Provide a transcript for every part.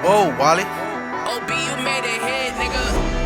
Whoa, Wally. OB, you made a hit, nigga.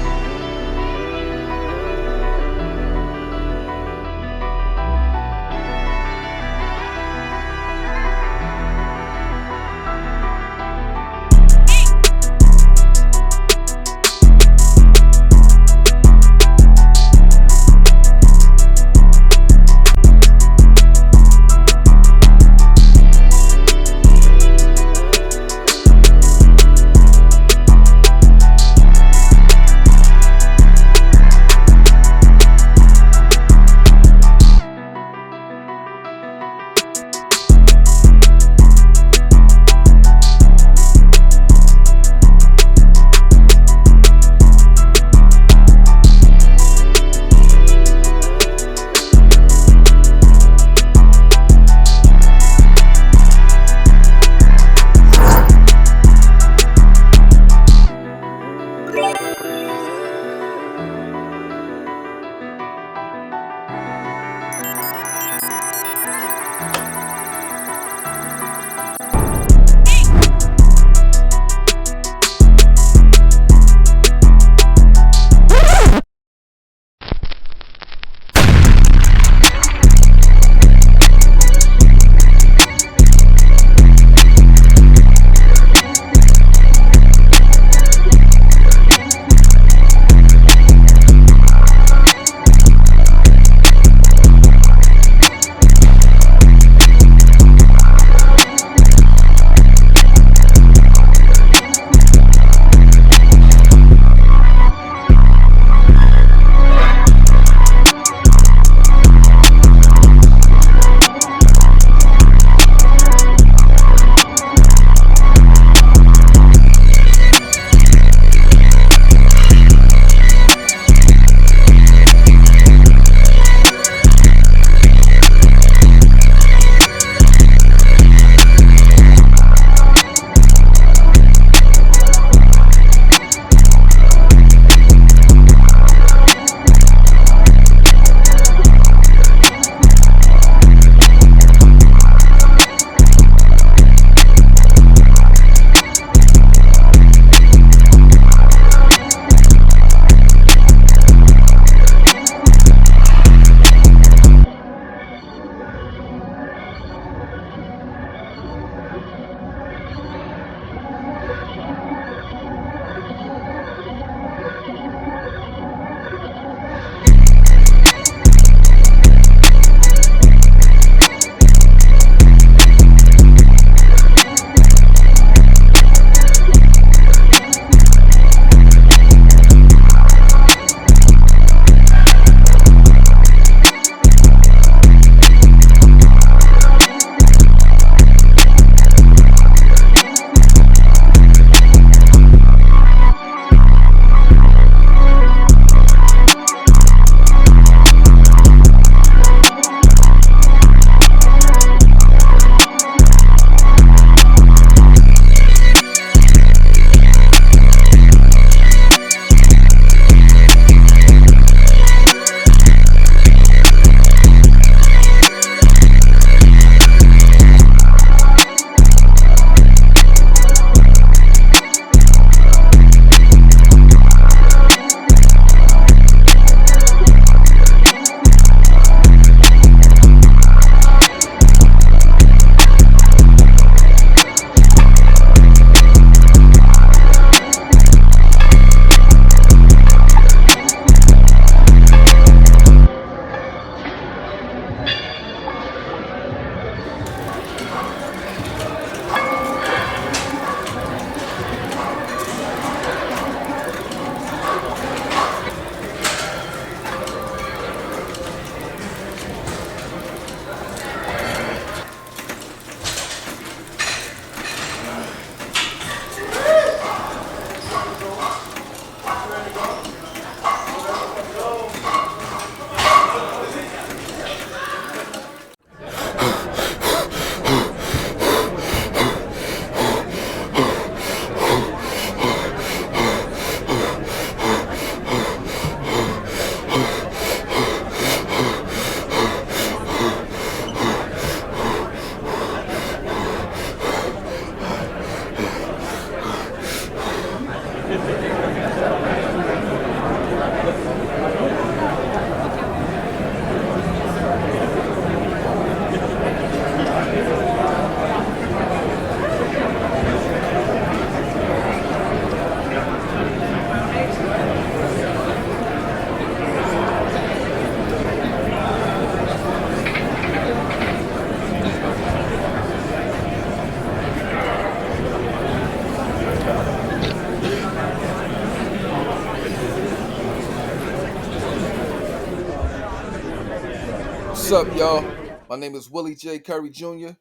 What's up, y'all? My name is Willie J. Curry Jr.,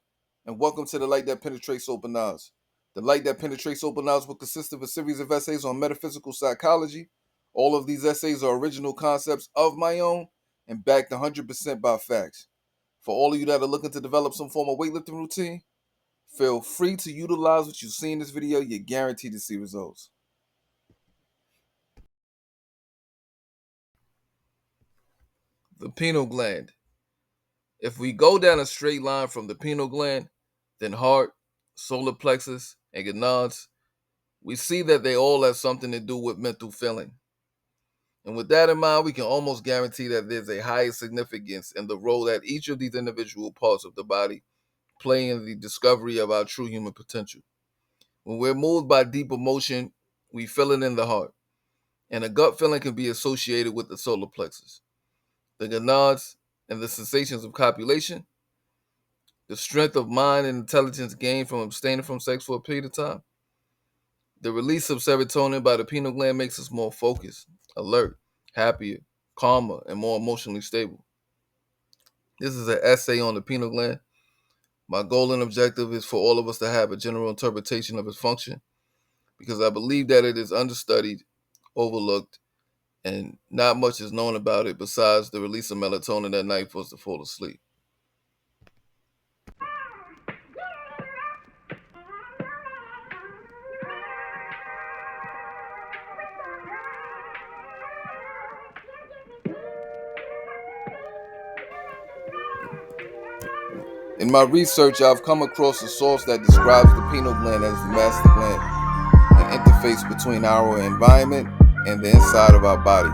and welcome to The Light That Penetrates Open Eyes. The Light That Penetrates Open Eyes will consist of a series of essays on metaphysical psychology. All of these essays are original concepts of my own and backed 100% by facts. For all of you that are looking to develop some form of weightlifting routine, feel free to utilize what you see in this video. You're guaranteed to see results. The pineal gland. If we go down a straight line from the pineal gland, then heart, solar plexus, and gonads, we see that they all have something to do with mental feeling. And with that in mind, we can almost guarantee that there's a higher significance in the role that each of these individual parts of the body play in the discovery of our true human potential. When we're moved by deep emotion, we feel it in the heart. And a gut feeling can be associated with the solar plexus. The gonads and the sensations of copulation, the strength of mind and intelligence gained from abstaining from sex for a period of time. The release of serotonin by the pineal gland makes us more focused, alert, happier, calmer, and more emotionally stable. This is an essay on the pineal gland. My goal and objective is for all of us to have a general interpretation of its function because I believe that it is understudied, overlooked, and not much is known about it besides the release of melatonin at night for us to fall asleep. In my research, I've come across a source that describes the pineal gland as the master gland, an interface between our environment and the inside of our body.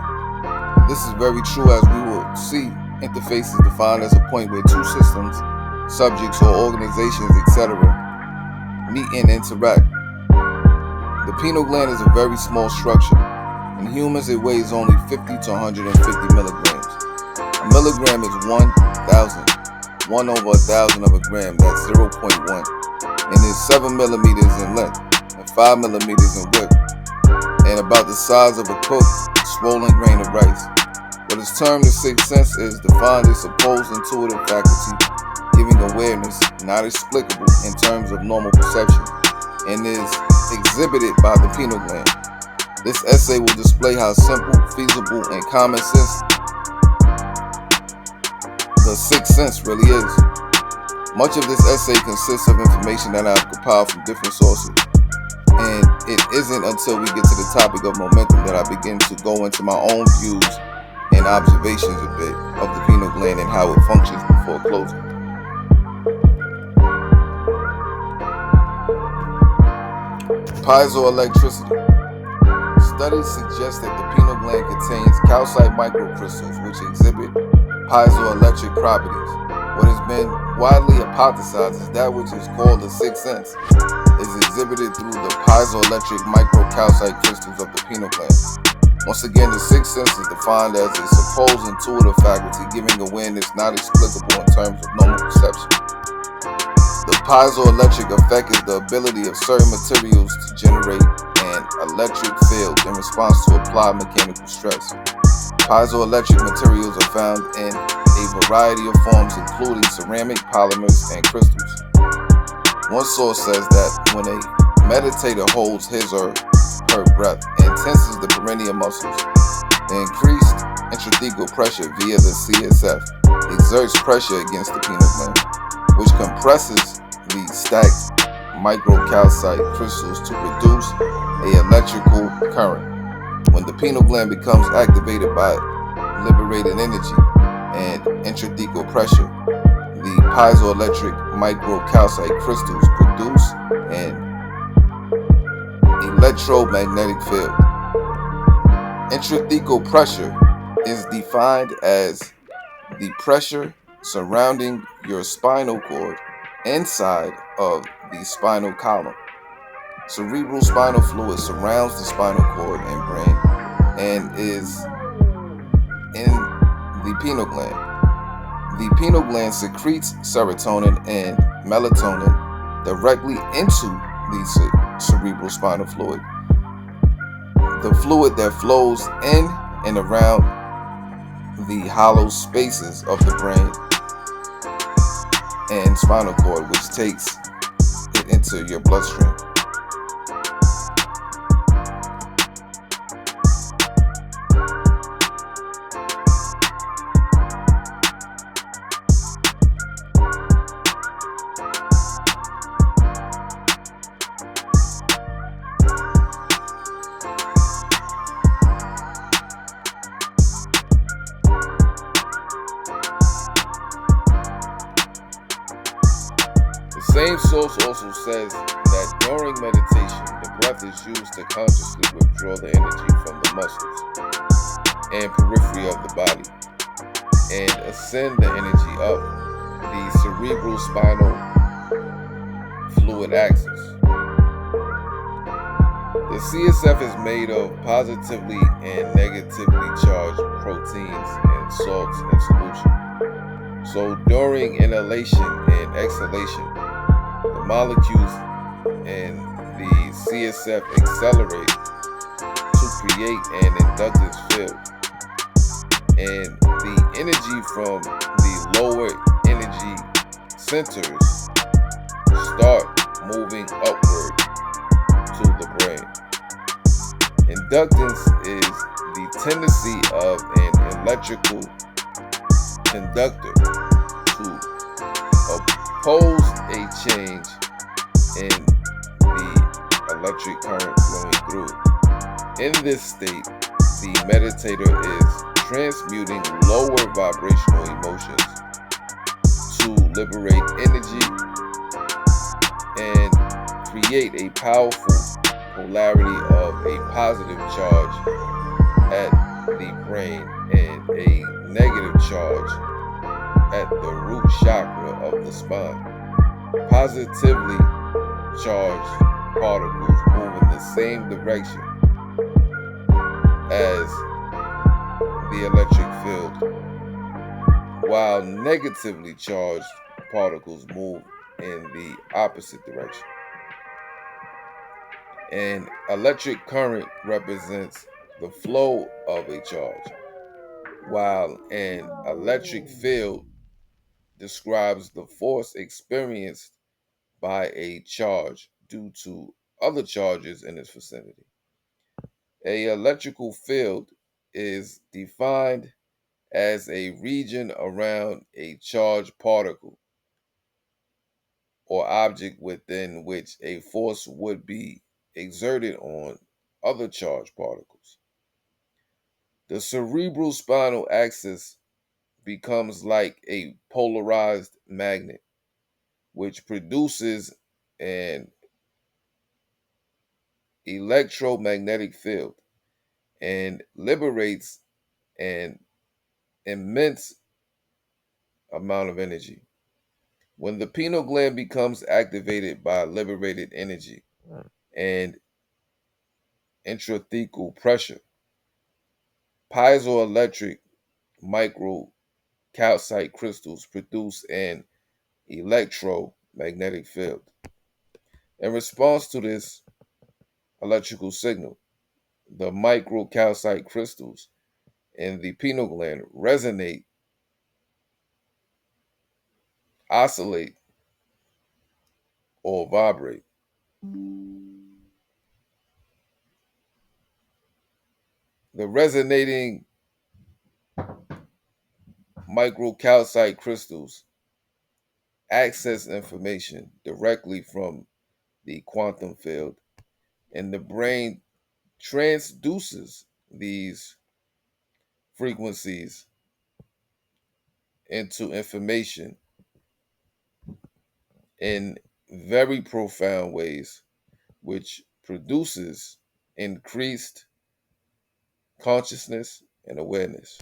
This is very true, as we will see. Interface is defined as a point where two systems, subjects, or organizations, etc., meet and interact. The pineal gland is a very small structure. In humans, it weighs only 50 to 150 milligrams. A milligram is 1,000. 1 over 1,000 of a gram, that's 0.1, and is 7 millimeters in length and 5 millimeters in width, and about the size of a cooked, swollen grain of rice. What is termed the sixth sense is defined as supposed intuitive faculty, giving awareness not explicable in terms of normal perception, and is exhibited by the pineal gland. This essay will display how simple, feasible, and common sense the sixth sense really is. Much of this essay consists of information that I've compiled from different sources, and it isn't until we get to the topic of momentum that I begin to go into my own views and observations a bit of the pineal gland and how it functions before closing. Piezoelectricity. Studies suggest that the pineal gland contains calcite microcrystals which exhibit piezoelectric properties. What has been widely hypothesized is that which is called the sixth sense is exhibited through the piezoelectric microcalcite crystals of the pineal gland. Once again, the sixth sense is defined as a supposed intuitive faculty giving awareness not explicable in terms of normal perception. The piezoelectric effect is the ability of certain materials to generate an electric field in response to applied mechanical stress. Piezoelectric materials are found in a variety of forms, including ceramic, polymers, and crystals. One source says that when a meditator holds his or her breath and tenses the perineal muscles, the increased intrathecal pressure via the CSF exerts pressure against the pineal gland, which compresses the stacked microcalcite crystals to produce an electrical current. When the pineal gland becomes activated by liberated energy and intrathecal pressure, the piezoelectric microcalcite crystals produce an electromagnetic field. Intrathecal pressure is defined as the pressure surrounding your spinal cord inside of the spinal column. Cerebral spinal fluid surrounds the spinal cord and brain and is in the pineal gland. The pineal gland secretes serotonin and melatonin directly into the cerebral spinal fluid. The fluid that flows in and around the hollow spaces of the brain and spinal cord, which takes it into your bloodstream. The same source also says that during meditation, the breath is used to consciously withdraw the energy from the muscles and periphery of the body and ascend the energy up the cerebral spinal fluid axis. The CSF is made of positively and negatively charged proteins and salts in solution. So during inhalation and exhalation, the molecules in the CSF accelerate to create an inductive field, and the energy from the lower energy centers start moving upward to the brain. Inductance is the tendency of an electrical conductor to oppose a change in the electric current flowing through it. In this state, the meditator is transmuting lower vibrational emotions to liberate energy and create a powerful polarity of a positive charge at the brain and a negative charge at the root chakra of the spine. Positively charged particles move in the same direction as the electric field, while negatively charged particles move in the opposite direction. An electric current represents the flow of a charge, while an electric field describes the force experienced by a charge due to other charges in its vicinity. A electrical field is defined as a region around a charged particle or object within which a force would be exerted on other charged particles. The cerebral spinal axis becomes like a polarized magnet, which produces an electromagnetic field and liberates an immense amount of energy. When the pineal gland becomes activated by liberated energy and intrathecal pressure, piezoelectric micro calcite crystals produce an electromagnetic field. In response to this electrical signal, the microcalcite crystals in the pineal gland resonate, oscillate, or vibrate. The resonating microcalcite crystals access information directly from the quantum field, and the brain transduces these frequencies into information in very profound ways, which produces increased consciousness and awareness.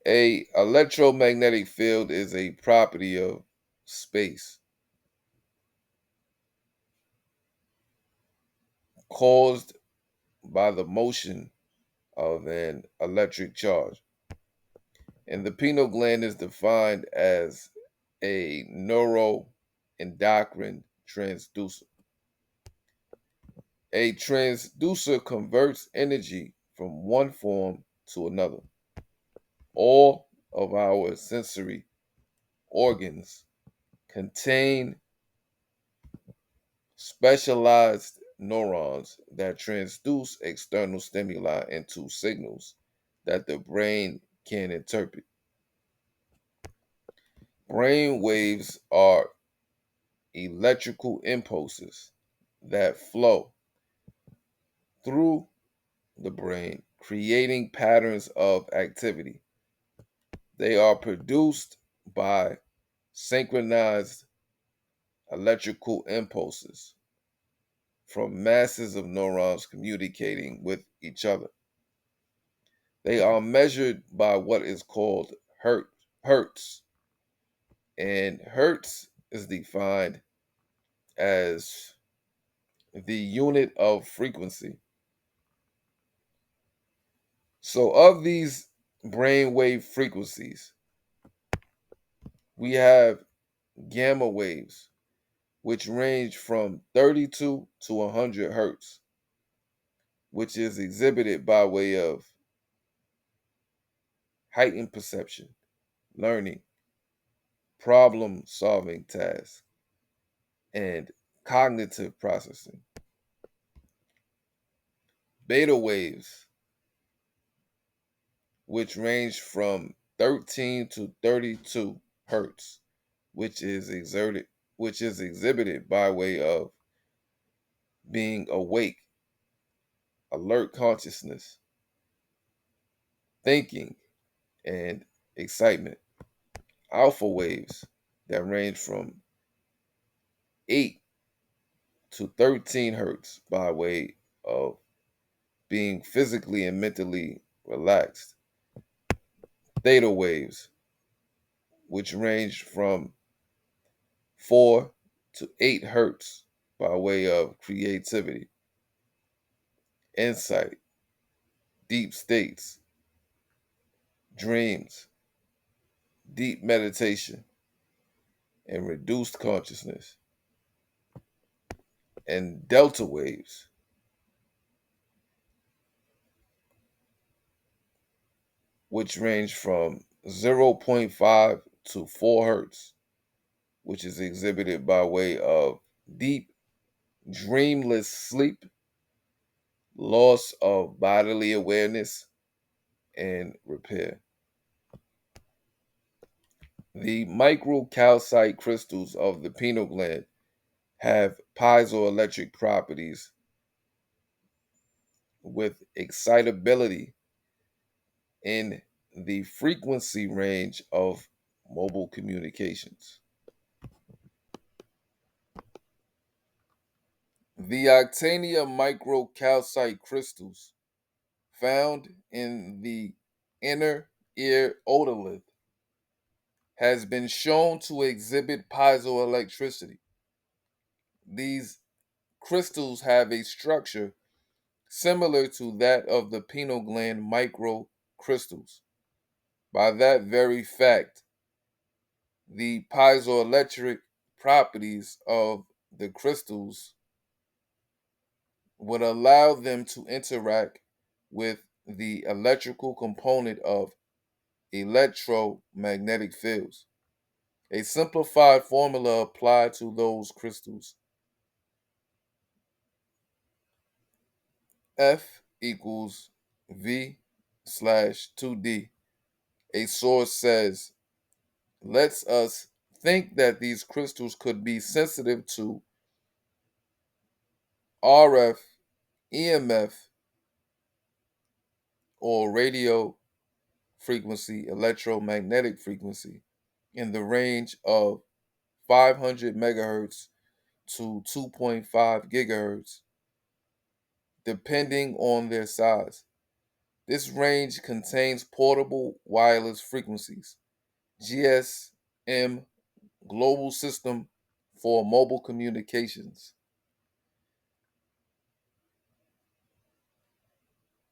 A electromagnetic field is a property of space caused by the motion of an electric charge. And the pineal gland is defined as a neuroendocrine transducer. A transducer converts energy from one form to another. All of our sensory organs contain specialized neurons that transduce external stimuli into signals that the brain can interpret. Brain waves are electrical impulses that flow through the brain, creating patterns of activity. They are produced by synchronized electrical impulses from masses of neurons communicating with each other. They are measured by what is called hertz, and hertz is defined as the unit of frequency. So, of these brainwave frequencies, we have gamma waves, which range from 32 to 100 hertz, which is exhibited by way of heightened perception, learning, problem solving tasks, and cognitive processing. Beta waves, which range from 13 to 32 hertz, which is exhibited by way of being awake, alert consciousness, thinking, and excitement. Alpha waves that range from 8 to 13 hertz by way of being physically and mentally relaxed. Theta waves, which range from 4 to 8 hertz by way of creativity, insight, deep states, dreams, deep meditation, and reduced consciousness. And delta waves, which range from zero point 0.5 to 4 hertz, which is exhibited by way of deep, dreamless sleep, loss of bodily awareness, and repair. The microcalcite crystals of the pineal gland have piezoelectric properties with excitability in the frequency range of mobile communications. The Octania microcalcite crystals found in the inner ear otolith has been shown to exhibit piezoelectricity. These crystals have a structure similar to that of the pineal gland microcrystals. By that very fact, the piezoelectric properties of the crystals would allow them to interact with the electrical component of electromagnetic fields. A simplified formula applied to those crystals: F equals V slash 2D. A source says, lets us think that these crystals could be sensitive to RF, EMF, or radio frequency, electromagnetic frequency, in the range of 500 megahertz to 2.5 gigahertz, depending on their size. This range contains portable wireless frequencies, GSM global system for mobile communications,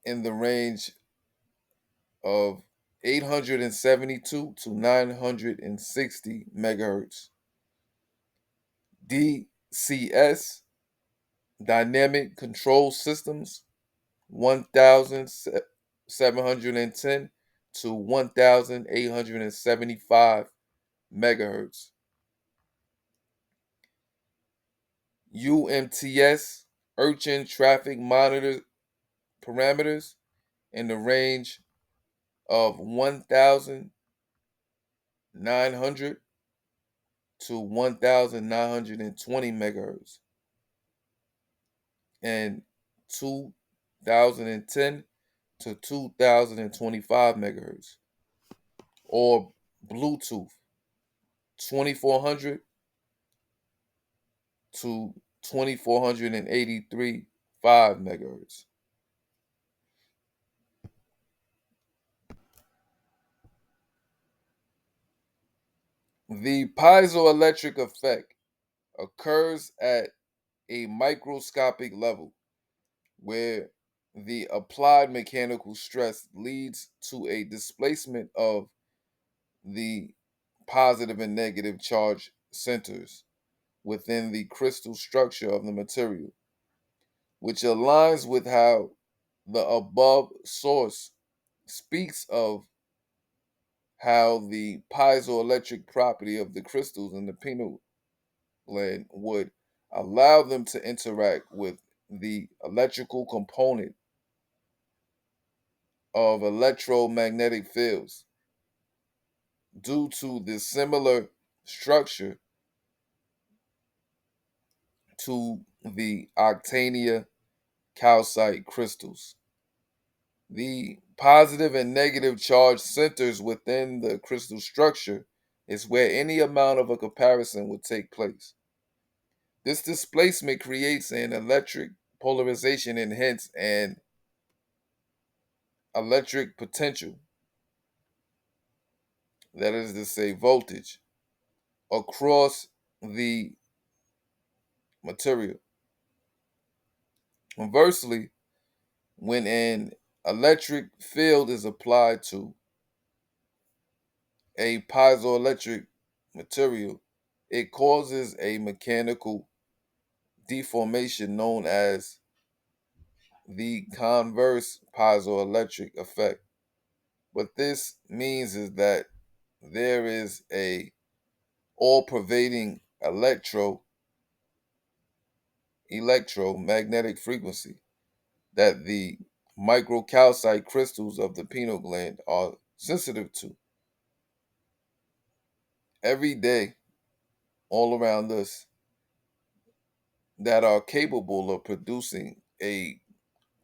in the range of 872 to 960 megahertz. DCS, dynamic control systems, 1710 to 1875 megahertz. UMTS, urchin traffic monitor parameters in the range of 1,900 to 1,920 megahertz, and 2010 to 2025 megahertz, or Bluetooth 2400 to 2483 5 megahertz. The piezoelectric effect occurs at a microscopic level where the applied mechanical stress leads to a displacement of the positive and negative charge centers within the crystal structure of the material, which aligns with how the above source speaks of how the piezoelectric property of the crystals in the pineal gland would allow them to interact with the electrical component of electromagnetic fields due to the similar structure to the octania calcite crystals. The positive and negative charge centers within the crystal structure is where any amount of a comparison would take place. This displacement creates an electric polarization and hence an electric potential, that is to say, voltage, across the material. Conversely, when an electric field is applied to a piezoelectric material, it causes a mechanical deformation known as the converse piezoelectric effect. What this means is that there is a all-pervading electromagnetic frequency that the microcalcite crystals of the pineal gland are sensitive to. Every day, all around us, that are capable of producing a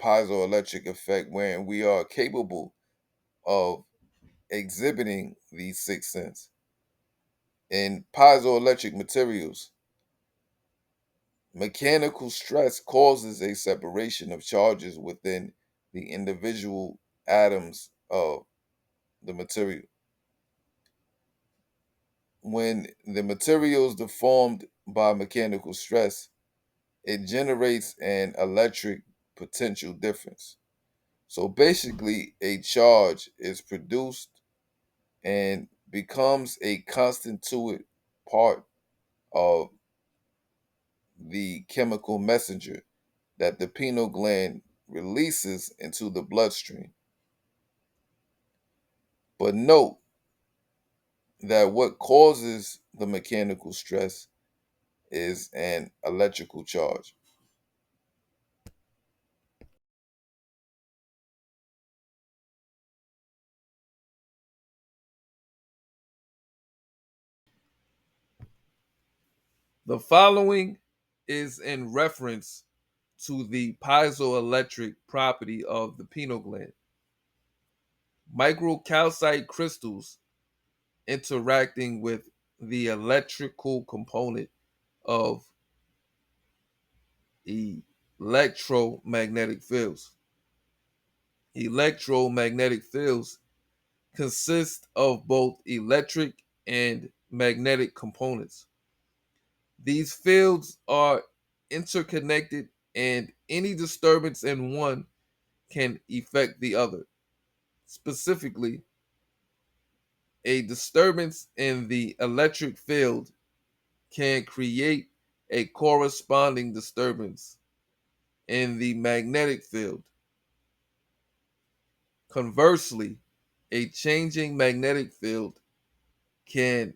piezoelectric effect wherein we are capable of exhibiting these sixth sense. In piezoelectric materials, mechanical stress causes a separation of charges within the individual atoms of the material. When the material is deformed by mechanical stress, it generates an electric potential difference. So basically, a charge is produced and becomes a constituent part of the chemical messenger that the pineal gland releases into the bloodstream. But note that what causes the mechanical stress is an electrical charge. The following is in reference to the piezoelectric property of the pineal gland. Microcalcite crystals interacting with the electrical component of electromagnetic fields. Electromagnetic fields consist of both electric and magnetic components. These fields are interconnected, and any disturbance in one can affect the other. Specifically, a disturbance in the electric field can create a corresponding disturbance in the magnetic field. Conversely, a changing magnetic field can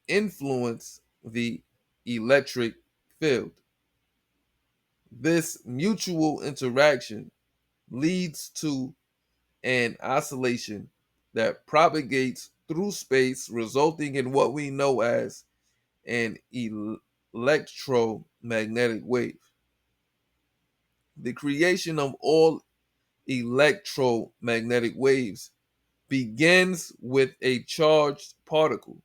influence the electric field. This mutual interaction leads to an oscillation that propagates through space, resulting in what we know as an electromagnetic wave. The creation of all electromagnetic waves begins with a charged particle.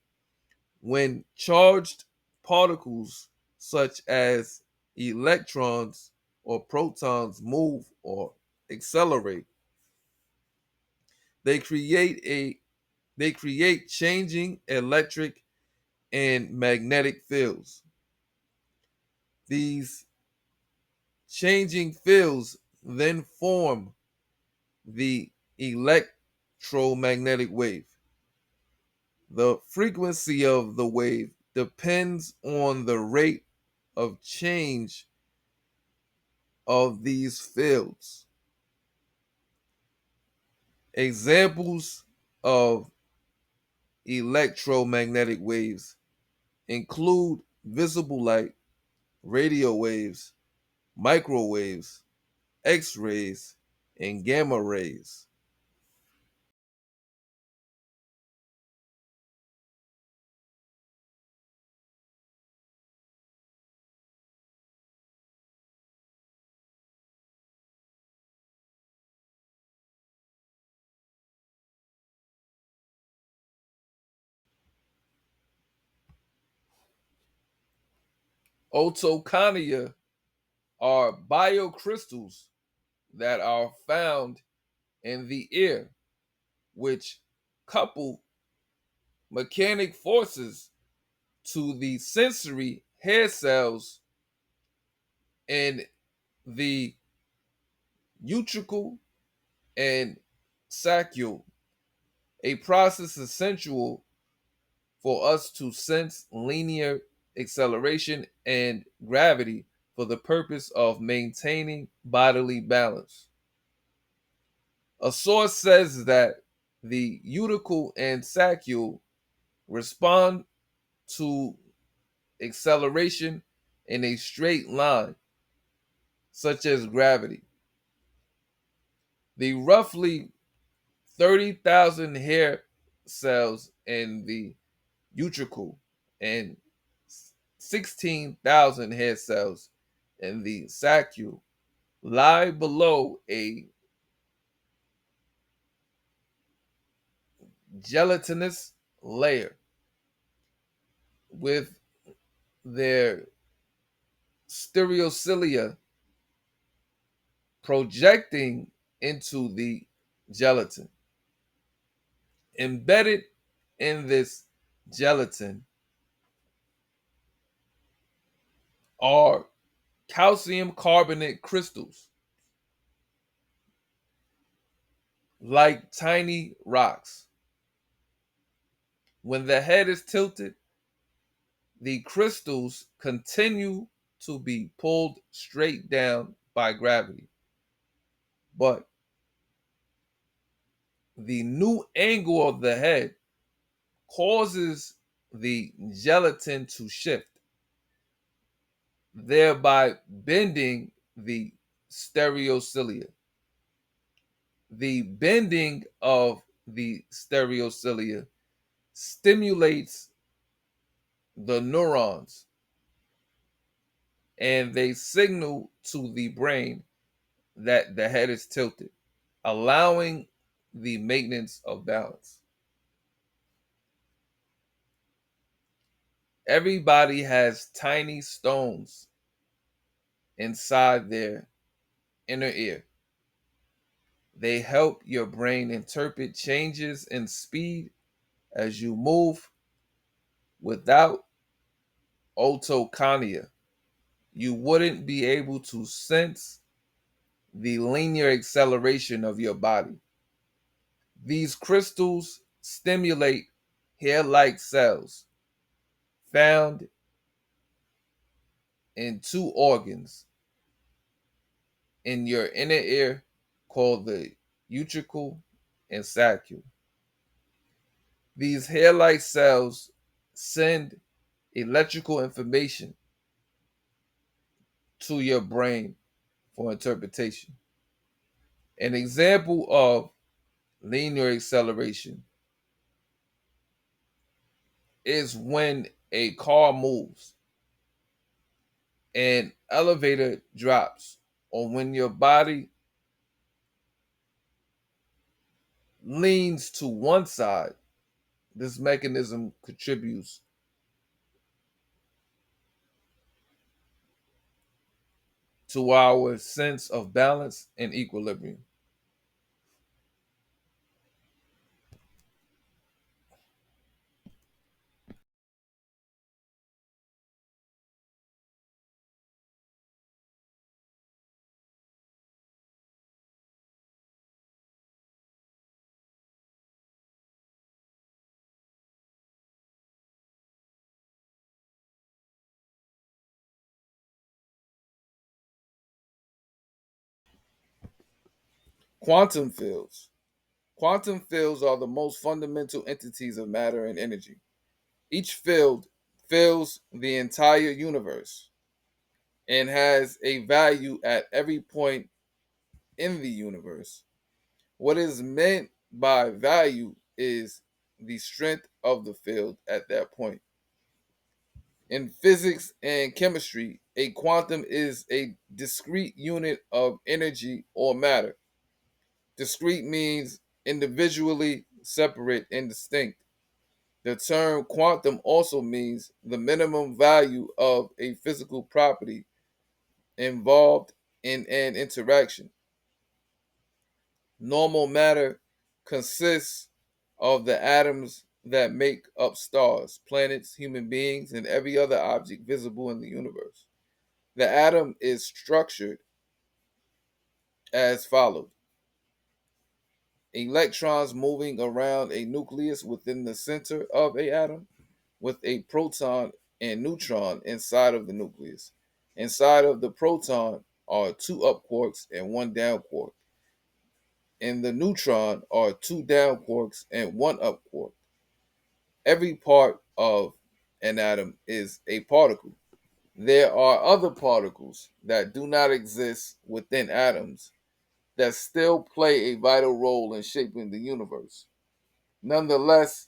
When charged particles such as electrons or protons move or accelerate, they create a they create changing electric and magnetic fields. These changing fields then form the electromagnetic wave. The frequency of the wave depends on the rate of change of these fields. Examples of electromagnetic waves include visible light, radio waves, microwaves, X rays, and gamma rays. Otoconia are biocrystals that are found in the ear, which couple mechanic forces to the sensory hair cells in the utricle and saccule, a process essential for us to sense linear acceleration and gravity for the purpose of maintaining bodily balance. A source says that the utricle and saccule respond to acceleration in a straight line, such as gravity. The roughly 30,000 hair cells in the utricle and 16,000 hair cells in the saccule lie below a gelatinous layer with their stereocilia projecting into the gelatin. Embedded in this gelatin are calcium carbonate crystals, like tiny rocks. When the head is tilted, the crystals continue to be pulled straight down by gravity. But the new angle of the head causes the gelatin to shift, thereby bending the stereocilia. The bending of the stereocilia stimulates the neurons and they signal to the brain that the head is tilted, allowing the maintenance of balance. Everybody has tiny stones inside their inner ear. They help your brain interpret changes in speed as you move. Without otoconia, you wouldn't be able to sense the linear acceleration of your body. These crystals stimulate hair like cells found in two organs in your inner ear called the utricle and saccule. These hair like cells send electrical information to your brain for interpretation. An example of linear acceleration is when a car moves, an elevator drops, or when your body leans to one side. This mechanism contributes to our sense of balance and equilibrium. Quantum fields. Quantum fields are the most fundamental entities of matter and energy. Each field fills the entire universe and has a value at every point in the universe. What is meant by value is the strength of the field at that point. In physics and chemistry, a quantum is a discrete unit of energy or matter. Discrete means individually separate and distinct. The term quantum also means the minimum value of a physical property involved in an interaction. Normal matter consists of the atoms that make up stars, planets, human beings, and every other object visible in the universe. The atom is structured as follows: electrons moving around a nucleus within the center of a atom, with a proton and neutron inside of the nucleus. Inside of the proton are two up quarks and one down quark. In the neutron are two down quarks and one up quark. Every part of an atom is a particle. There are other particles that do not exist within atoms that still play a vital role in shaping the universe. Nonetheless,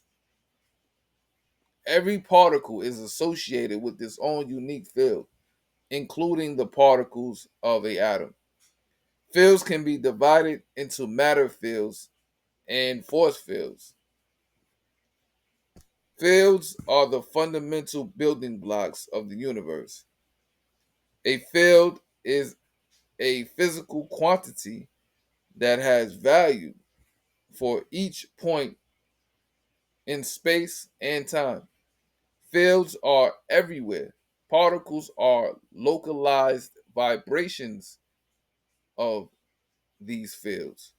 every particle is associated with its own unique field, including the particles of a atom. Fields can be divided into matter fields and force fields. Fields are the fundamental building blocks of the universe. A field is a physical quantity that has value for each point in space and time. Fields are everywhere. Particles are localized vibrations of these fields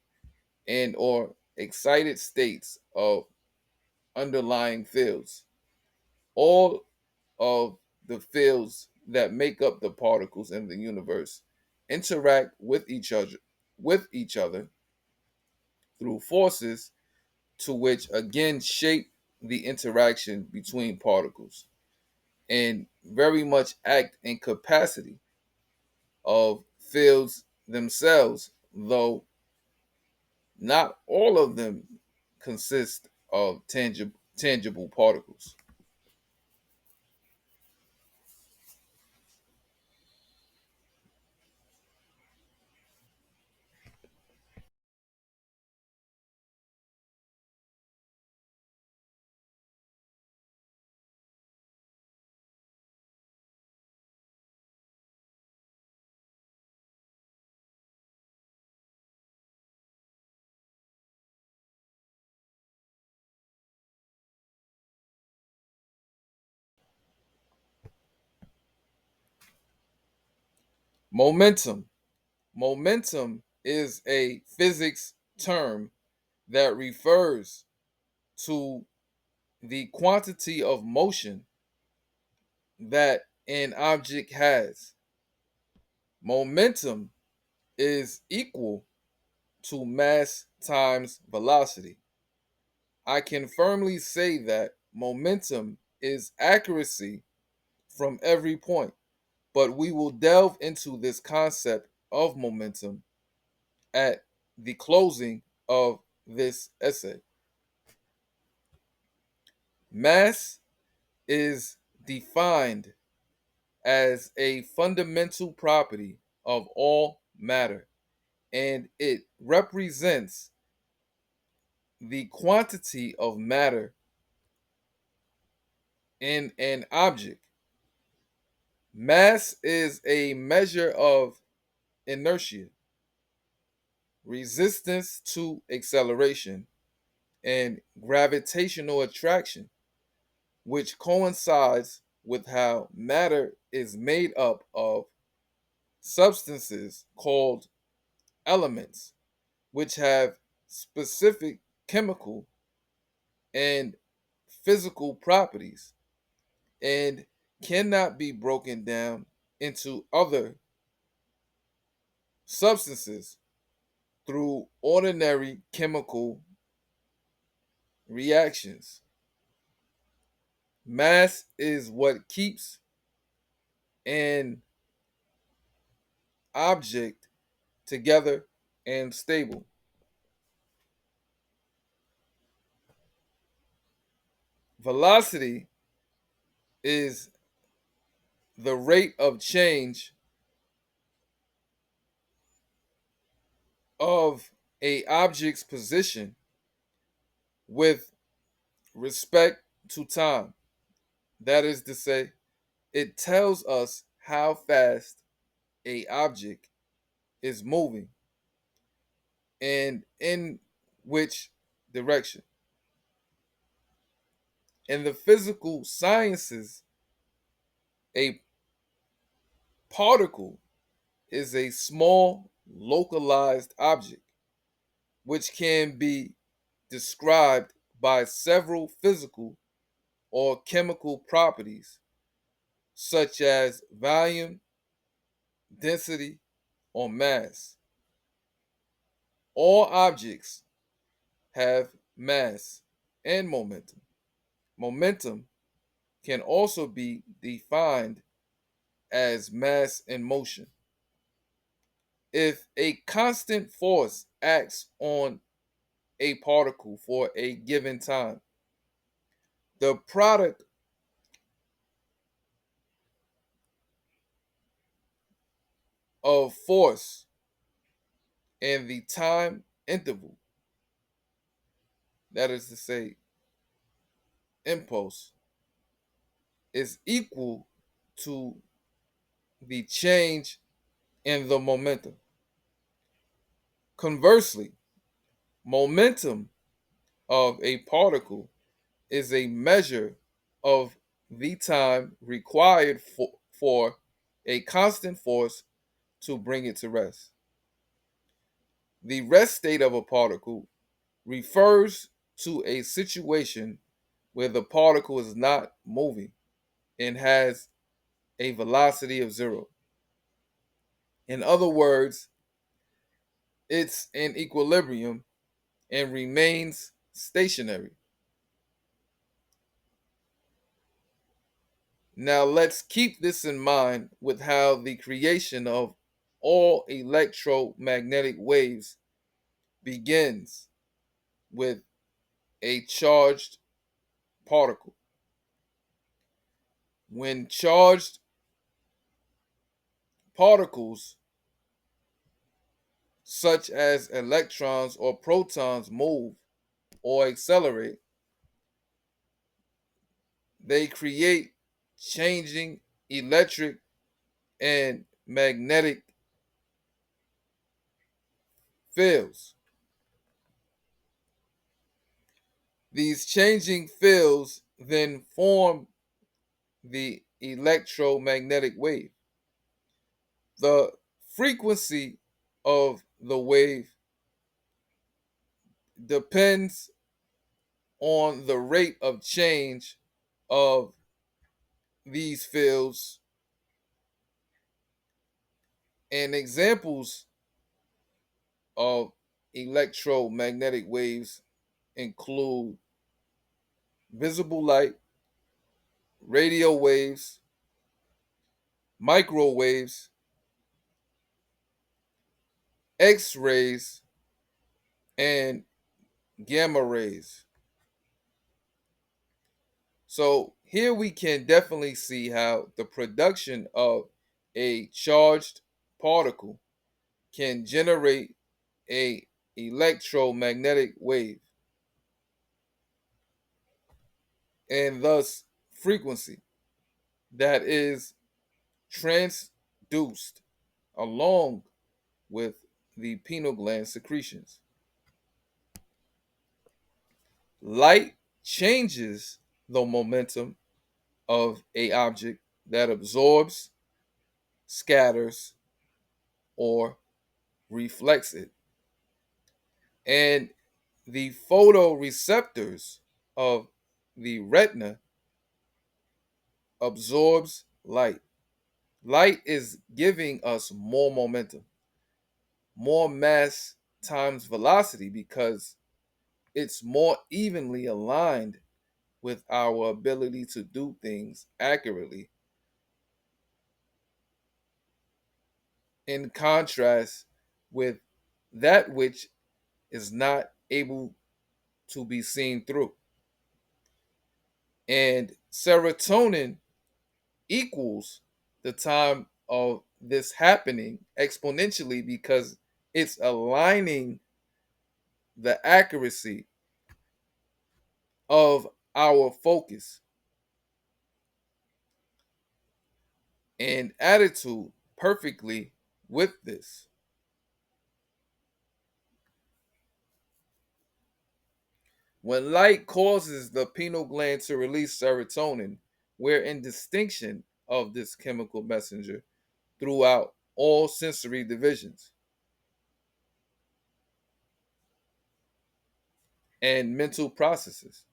and or excited states of underlying fields. All of the fields that make up the particles in the universe interact with each other through forces to which again shape the interaction between particles and very much act in capacity of fields themselves, though not all of them consist of tangible particles. Momentum. Momentum is a physics term that refers to the quantity of motion that an object has. Momentum is equal to mass times velocity. I can firmly say that momentum is accuracy from every point. But we will delve into this concept of momentum at the closing of this essay. Mass is defined as a fundamental property of all matter, and it represents the quantity of matter in an object. Mass is a measure of inertia, resistance to acceleration, and gravitational attraction, which coincides with how matter is made up of substances called elements, which have specific chemical and physical properties and cannot be broken down into other substances through ordinary chemical reactions. Mass is what keeps an object together and stable. Velocity is the rate of change of a object's position with respect to time. That is to say, it tells us how fast a object is moving and in which direction. In the physical sciences, a particle is a small localized object which can be described by several physical or chemical properties such as volume, density, or mass. All objects have mass and momentum. Momentum can also be defined as mass in motion. If a constant force acts on a particle for a given time, the product of force and the time interval, that is to say, impulse, is equal to the change in the momentum. Conversely, momentum of a particle is a measure of the time required for a constant force to bring it to rest. The rest state of a particle refers to a situation where the particle is not moving and has a velocity of zero. In other words, it's in equilibrium and remains stationary. Now let's keep this in mind with how the creation of all electromagnetic waves begins with a charged particle. When charged particles such as electrons or protons move or accelerate, they create changing electric and magnetic fields. These changing fields then form the electromagnetic wave. The frequency of the wave depends on the rate of change of these fields, and examples of electromagnetic waves include visible light, radio waves, microwaves, X rays, and gamma rays. So here we can definitely see how the production of a charged particle can generate a electromagnetic wave and thus frequency that is transduced along with the pineal gland secretions. Light changes the momentum of a object that absorbs, scatters, or reflects it. And the photoreceptors of the retina absorbs light. Light is giving us more momentum, more mass times velocity because it's more evenly aligned with our ability to do things accurately, in contrast with that which is not able to be seen through. And serotonin equals the time of this happening exponentially because it's aligning the accuracy of our focus and attitude perfectly with this. When light causes the pineal gland to release serotonin, we're in distinction of this chemical messenger throughout all sensory divisions and mental processes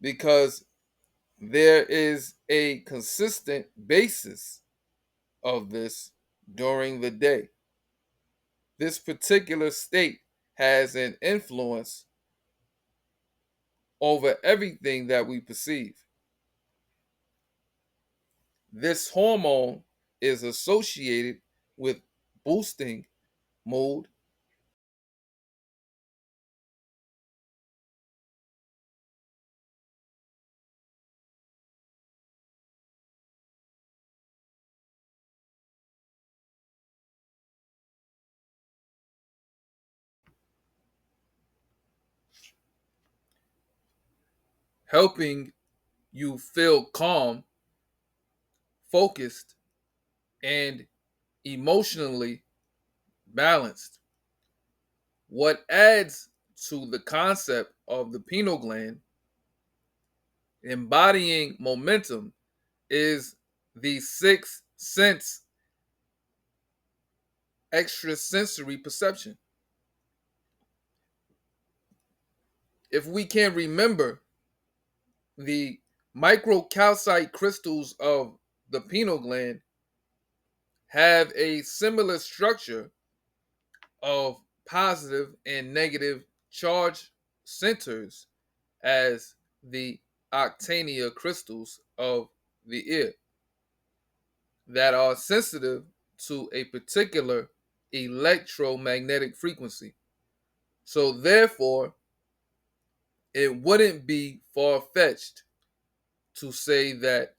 because there is a consistent basis of this during the day. This particular state has an influence over everything that we perceive. This hormone is associated with boosting mood, helping you feel calm, focused, and emotionally balanced. What adds to the concept of the pineal gland embodying momentum is the sixth sense extrasensory perception. If we can remember, the microcalcite crystals of the pineal gland have a similar structure of positive and negative charge centers as the octania crystals of the ear that are sensitive to a particular electromagnetic frequency. So, therefore, it wouldn't be far fetched to say that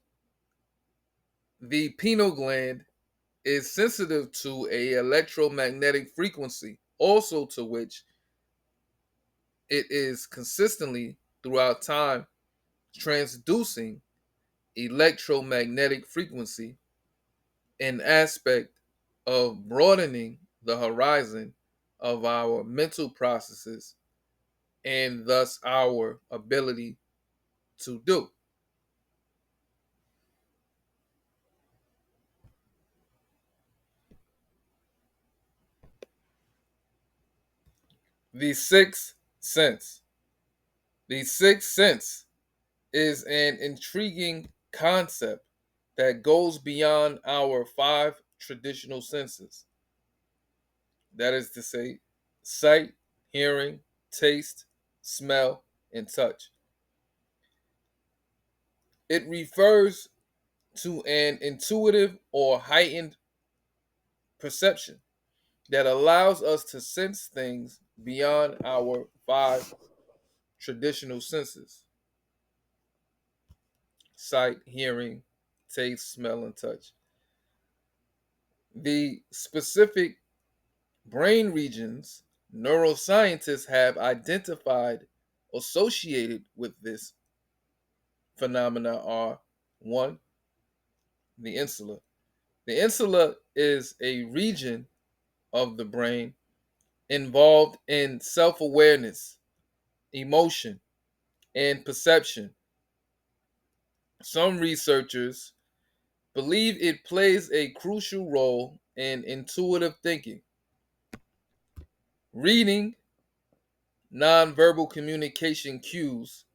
the pineal gland is sensitive to a electromagnetic frequency, also to which it is consistently throughout time transducing electromagnetic frequency, an aspect of broadening the horizon of our mental processes and thus our ability to do. The sixth sense. The sixth sense is an intriguing concept that goes beyond our five traditional senses. That is to say, sight, hearing, taste, smell, and touch. It refers to an intuitive or heightened perception that allows us to sense things beyond our five traditional senses: sight, hearing, taste, smell, and touch. The specific brain regions neuroscientists have identified associated with this phenomena are: one, the insula. The insula is a region of the brain involved in self awareness, emotion, and perception. Some researchers believe it plays a crucial role in intuitive thinking, reading nonverbal communication cues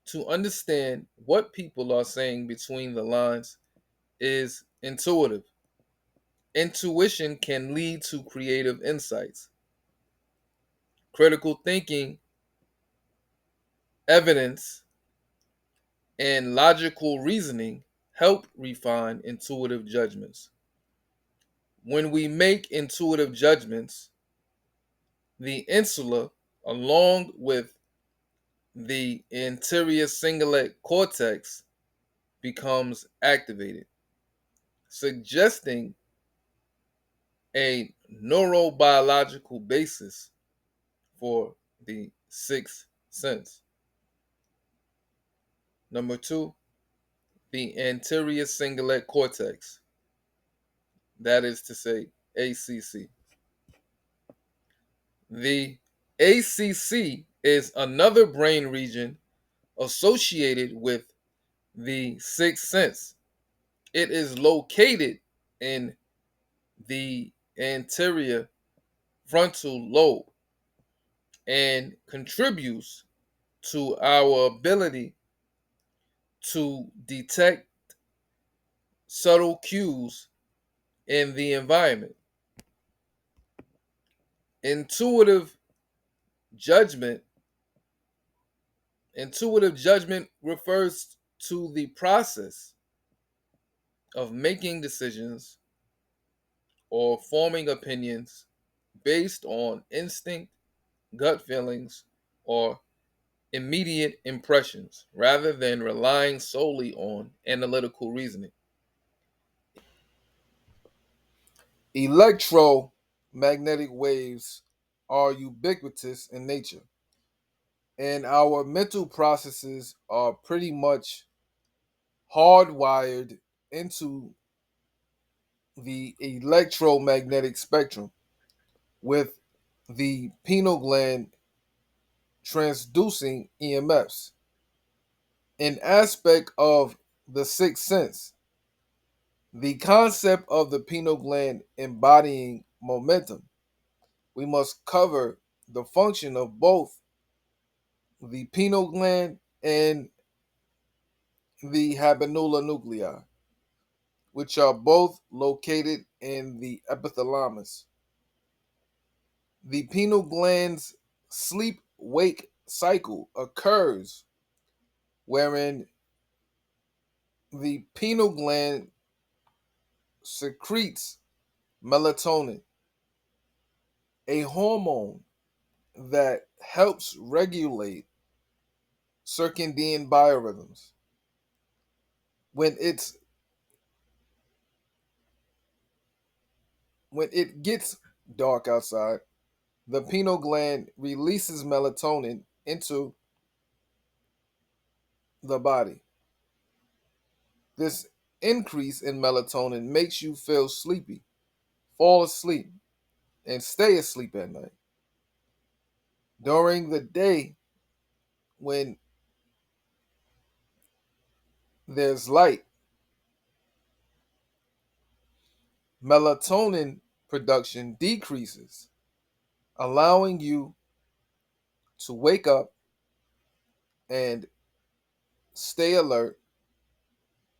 to understand what people are saying between the lines is intuitive. Intuition can lead to creative insights. Critical thinking, evidence, and logical reasoning help refine intuitive judgments. When we make intuitive judgments, the insula, along with the anterior cingulate cortex, becomes activated, suggesting a neurobiological basis for the sixth sense. Number two, the anterior cingulate cortex, that is to say, ACC. The ACC is another brain region associated with the sixth sense. It is located in the anterior frontal lobe and contributes to our ability to detect subtle cues in the environment. Intuitive judgment Intuitive judgment refers to the process of making decisions or forming opinions based on instinct, gut feelings, or immediate impressions rather than relying solely on analytical reasoning. Electromagnetic waves are ubiquitous in nature, and our mental processes are pretty much hardwired into the electromagnetic spectrum, with the pineal gland transducing EMFs. An aspect of the sixth sense, the concept of the pineal gland embodying momentum. We must cover the function of both the pineal gland and the habenula nuclei, which are both located in the epithalamus. The pineal gland's sleep wake cycle occurs wherein the pineal gland secretes melatonin, a hormone that helps regulate circadian biorhythms. When it's when it gets dark outside, the pineal gland releases melatonin into the body. This increase in melatonin makes you feel sleepy, fall asleep, and stay asleep at night. During the day, when there's light, melatonin production decreases, allowing you to wake up and stay alert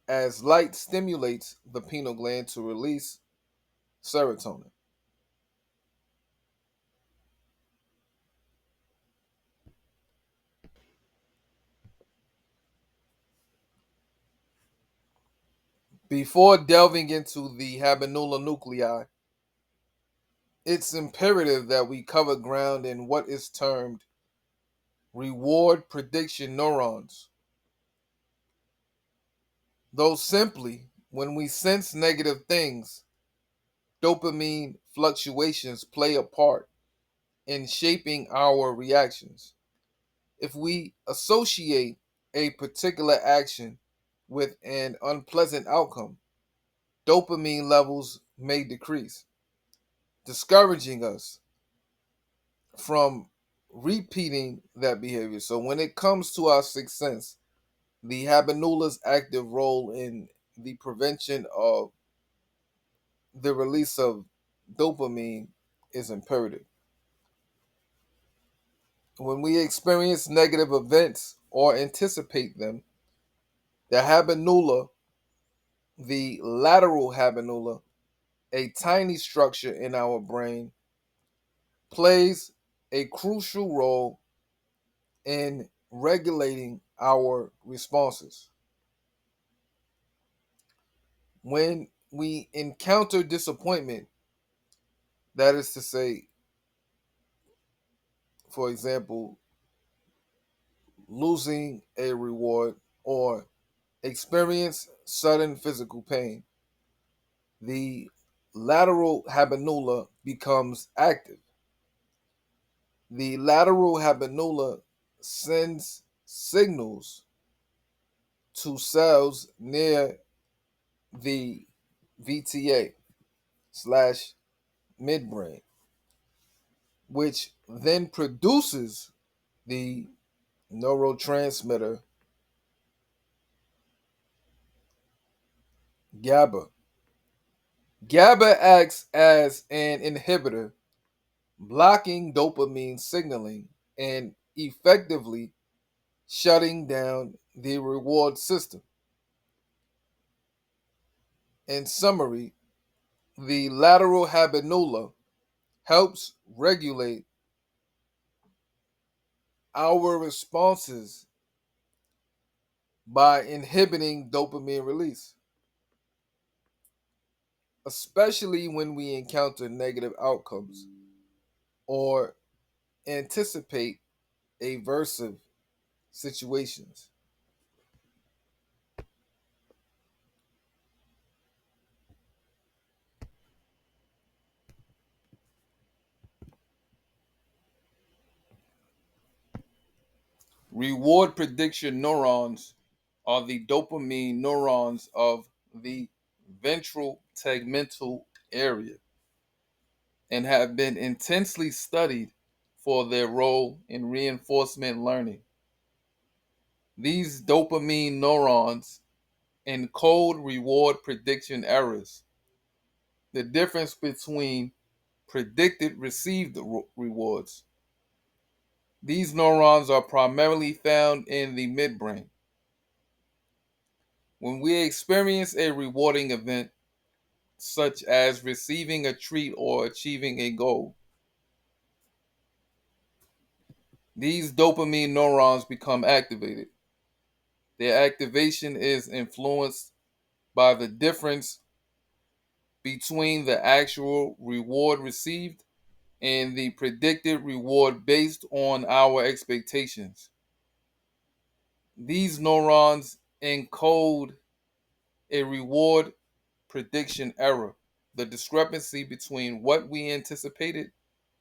as light stimulates the pineal gland to release serotonin. Before delving into the habenula nuclei, it's imperative that we cover ground in what is termed reward prediction neurons. Though simply, when we sense negative things, dopamine fluctuations play a part in shaping our reactions. If we associate a particular action with an unpleasant outcome, dopamine levels may decrease, discouraging us from repeating that behavior. So, when it comes to our sixth sense, the habenula's active role in the prevention of the release of dopamine is imperative. When we experience negative events or anticipate them, the habenula, the lateral habenula, a tiny structure in our brain, plays a crucial role in regulating our responses. When we encounter disappointment, that is to say, for example, losing a reward or experience sudden physical pain, the lateral habenula becomes active. The lateral habenula sends signals to cells near the VTA slash midbrain, which then produces the neurotransmitter GABA. GABA acts as an inhibitor, blocking dopamine signaling and effectively shutting down the reward system. In summary, the lateral habenula helps regulate our responses by inhibiting dopamine release, especially when we encounter negative outcomes or anticipate aversive situations. Reward prediction neurons are the dopamine neurons of the ventral tegmental area and have been intensely studied for their role in reinforcement learning. These dopamine neurons encode reward prediction errors, the difference between predicted received rewards. These neurons are primarily found in the midbrain. When we experience a rewarding event, such as receiving a treat or achieving a goal, these dopamine neurons become activated. Their activation is influenced by the difference between the actual reward received and the predicted reward based on our expectations. These neurons encode a reward prediction error, the discrepancy between what we anticipated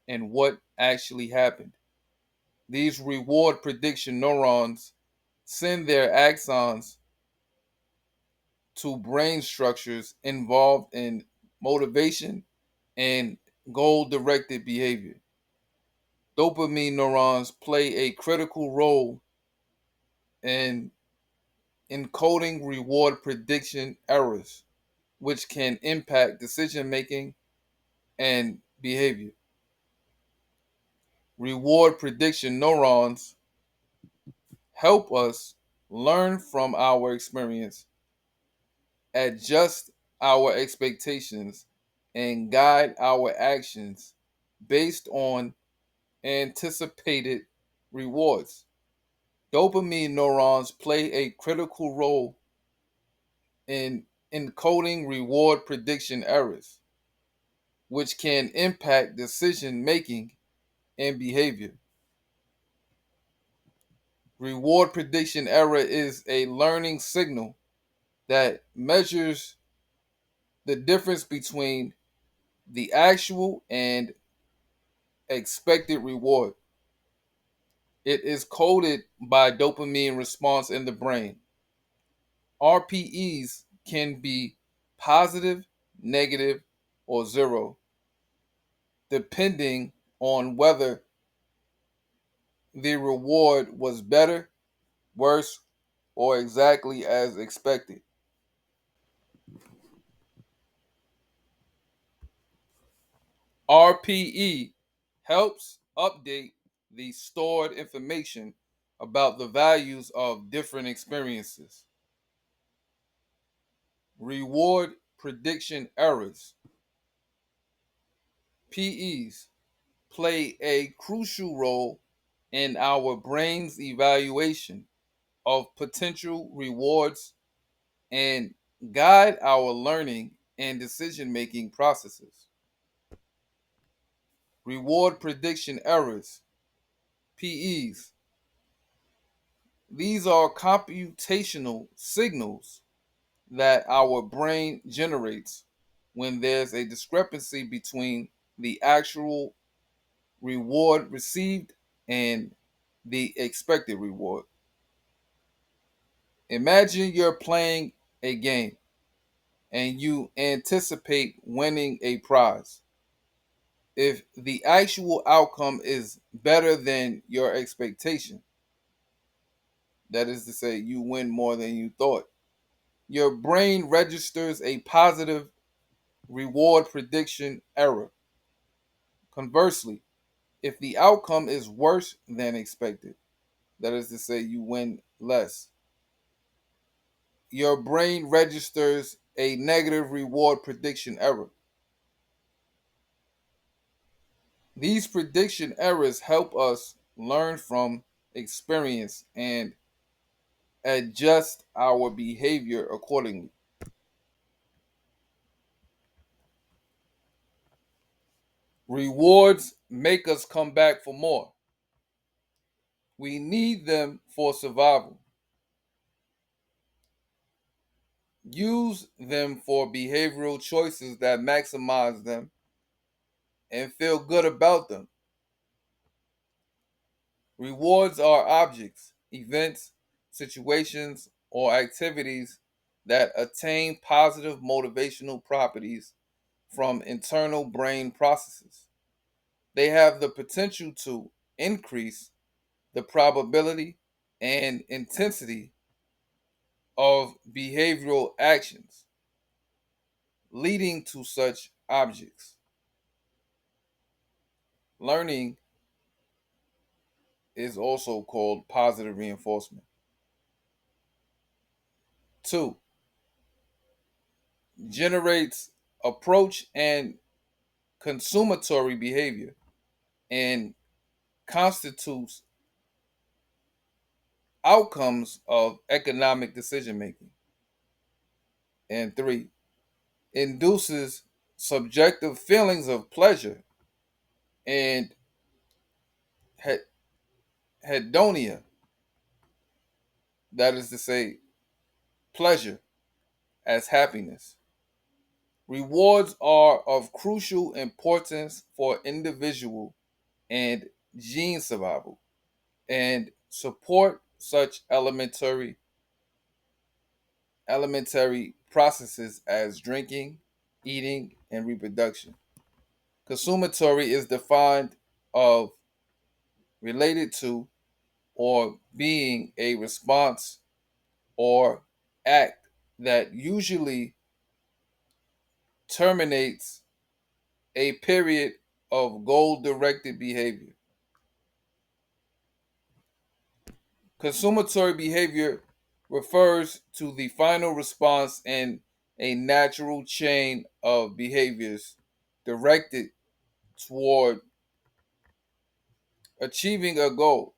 and what actually happened. These reward prediction neurons send their axons to brain structures involved in motivation and goal directed behavior. Dopamine neurons play a critical role in encoding reward prediction errors, which can impact decision making and behavior. Reward prediction neurons help us learn from our experience, adjust our expectations, and guide our actions based on anticipated rewards. Dopamine neurons play a critical role in encoding reward prediction errors, which can impact decision making and behavior. Reward prediction error is a learning signal that measures the difference between the actual and expected reward. It is coded by dopamine response in the brain. RPEs can be positive, negative, or zero, depending on whether the reward was better, worse, or exactly as expected. RPE helps update the stored information about the values of different experiences. Reward prediction errors, PEs, play a crucial role in our brain's evaluation of potential rewards and guide our learning and decision making processes. Reward prediction errors, PEs. These are computational signals that our brain generates when there's a discrepancy between the actual reward received and the expected reward. Imagine you're playing a game and you anticipate winning a prize. If the actual outcome is better than your expectation, that is to say, you win more than you thought, your brain registers a positive reward prediction error. Conversely, if the outcome is worse than expected, that is to say, you win less, your brain registers a negative reward prediction error. These prediction errors help us learn from experience and adjust our behavior accordingly. Rewards make us come back for more. We need them for survival. Use them for behavioral choices that maximize them and feel good about them. Rewards are objects, events, situations, or activities that attain positive motivational properties from internal brain processes. They have the potential to increase the probability and intensity of behavioral actions leading to such objects. Learning is also called positive reinforcement. Two, generates approach and consumatory behavior and constitutes outcomes of economic decision making. And three, induces subjective feelings of pleasure and hedonia, that is to say, pleasure as happiness. Rewards are of crucial importance for individual and gene survival and support such elementary processes as drinking, eating, and reproduction. Consumatory is defined of related to or being a response or act that usually terminates a period of goal directed behavior. Consumatory behavior refers to the final response in a natural chain of behaviors directed toward achieving a goal.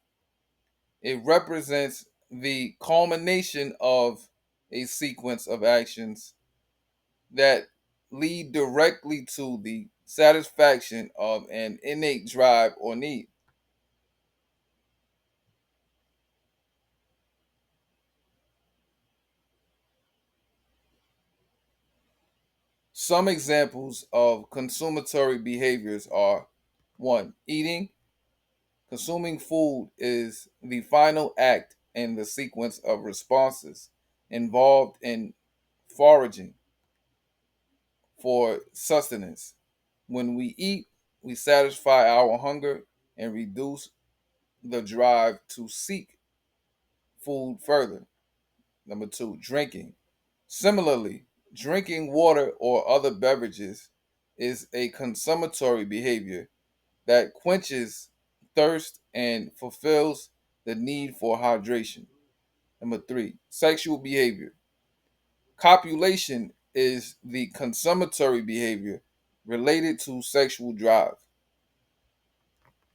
It represents the culmination of a sequence of actions that lead directly to the satisfaction of an innate drive or need. Some examples of consummatory behaviors are: 1. Eating. Consuming food is the final act in the sequence of responses involved in foraging for sustenance. When we eat, we satisfy our hunger and reduce the drive to seek food further. Number 2, drinking. Similarly, drinking water or other beverages is a consummatory behavior that quenches thirst and fulfills the need for hydration. Number 3, sexual behavior. Copulation is the consummatory behavior related to sexual drive.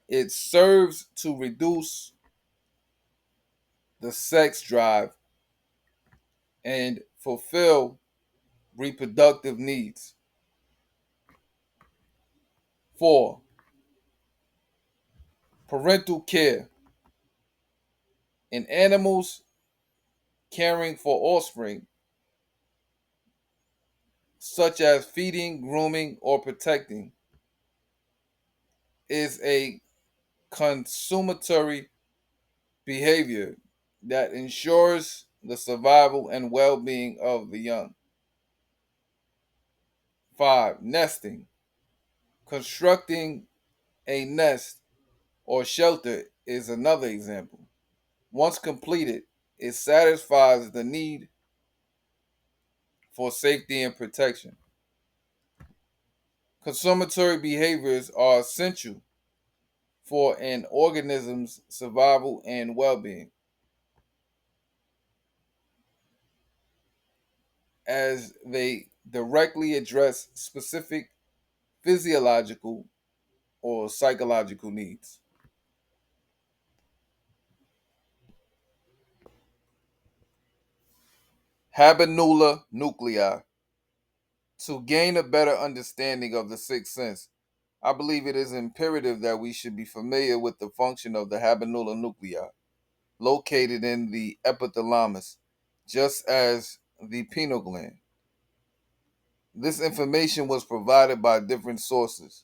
It serves to reduce the sex drive and fulfill reproductive needs. 4. Parental care. In animals, caring for offspring, such as feeding, grooming, or protecting, is a consummatory behavior that ensures the survival and well being of the young. 5. Nesting. Constructing a nest or shelter is another example. Once completed, it satisfies the need for safety and protection. Consummatory behaviors are essential for an organism's survival and well being, as they directly address specific physiological or psychological needs. Habenula nuclei. To gain a better understanding of the sixth sense, I believe it is imperative that we should be familiar with the function of the habenula nuclei, located in the epithalamus, just as the pineal gland. This information was provided by different sources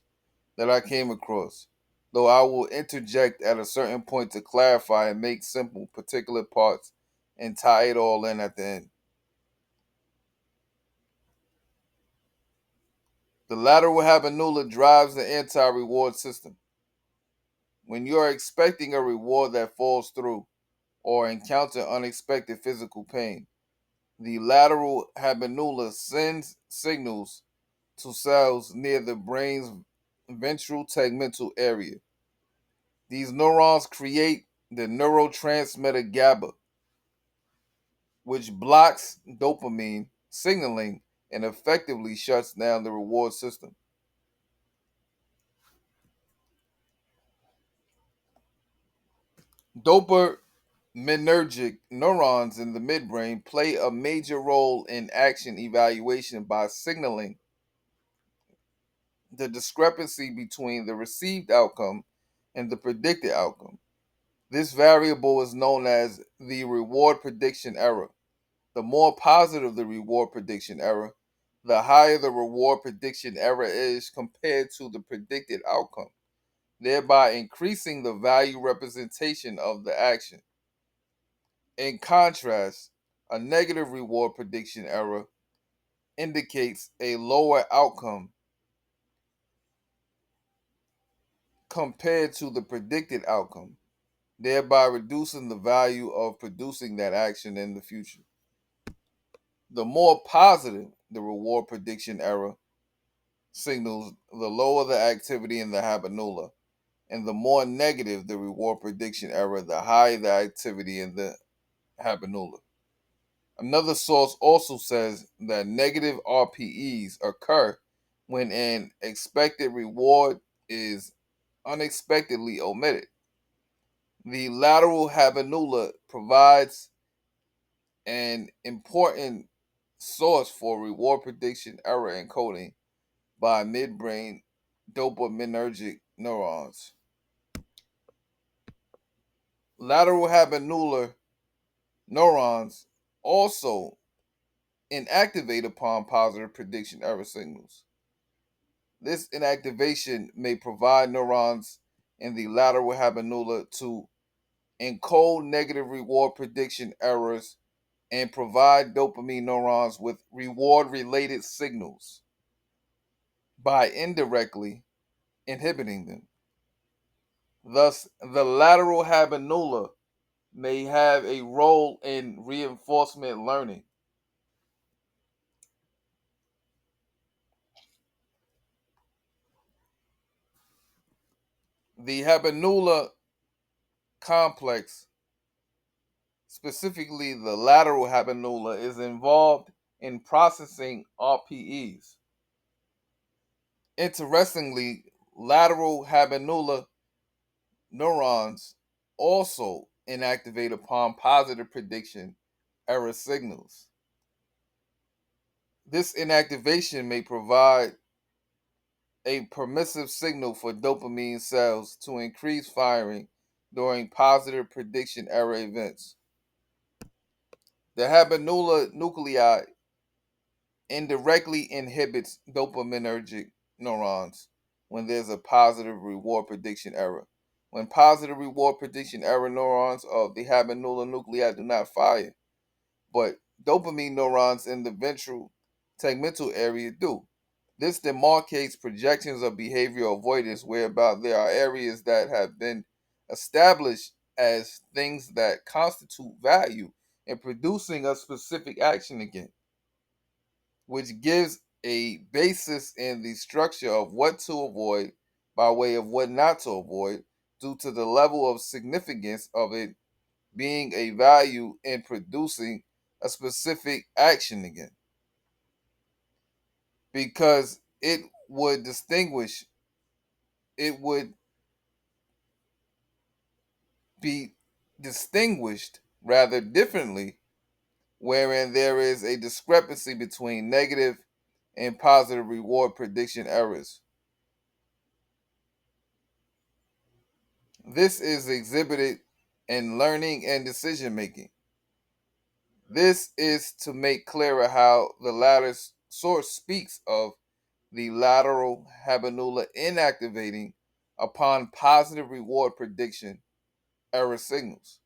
that I came across, though I will interject at a certain point to clarify and make simple particular parts and tie it all in at the end. The lateral habenula drives the anti-reward system. When you are expecting a reward that falls through or encounter unexpected physical pain, the lateral habenula sends signals to cells near the brain's ventral tegmental area. These neurons create the neurotransmitter GABA, which blocks dopamine signaling and effectively shuts down the reward system. Dopaminergic neurons in the midbrain play a major role in action evaluation by signaling the discrepancy between the received outcome and the predicted outcome. This variable is known as the reward prediction error. The more positive the reward prediction error, the higher the reward prediction error is compared to the predicted outcome, thereby increasing the value representation of the action. In contrast, a negative reward prediction error indicates a lower outcome compared to the predicted outcome, thereby reducing the value of producing that action in the future. The more positive the reward prediction error signals, the lower the activity in the habenula, and the more negative the reward prediction error, the higher the activity in the habenula. Another source also says that negative RPEs occur when an expected reward is unexpectedly omitted. The lateral habenula provides an important source for reward prediction error encoding by midbrain dopaminergic neurons. Lateral habenula neurons also inactivate upon positive prediction error signals. This inactivation may provide neurons in the lateral habenula to encode negative reward prediction errors and provide dopamine neurons with reward related signals by indirectly inhibiting them. Thus, the lateral habenula may have a role in reinforcement learning. The habenula complex, specifically the lateral habenula, is involved in processing RPEs. Interestingly, lateral habenula neurons also inactivate upon positive prediction error signals. This inactivation may provide a permissive signal for dopamine cells to increase firing during positive prediction error events. The habenula nuclei indirectly inhibits dopaminergic neurons when there's a positive reward prediction error. When positive reward prediction error neurons of the habenula nuclei do not fire, but dopamine neurons in the ventral tegmental area do. This demarcates projections of behavioral avoidance, whereby there are areas that have been established as things that constitute value in producing a specific action again, which gives a basis in the structure of what to avoid by way of what not to avoid due to the level of significance of it being a value in producing a specific action again. Because it would be distinguished rather differently, wherein there is a discrepancy between negative and positive reward prediction errors. This is exhibited in learning and decision making. This is to make clearer how the latter source speaks of the lateral habenula inactivating upon positive reward prediction error signals.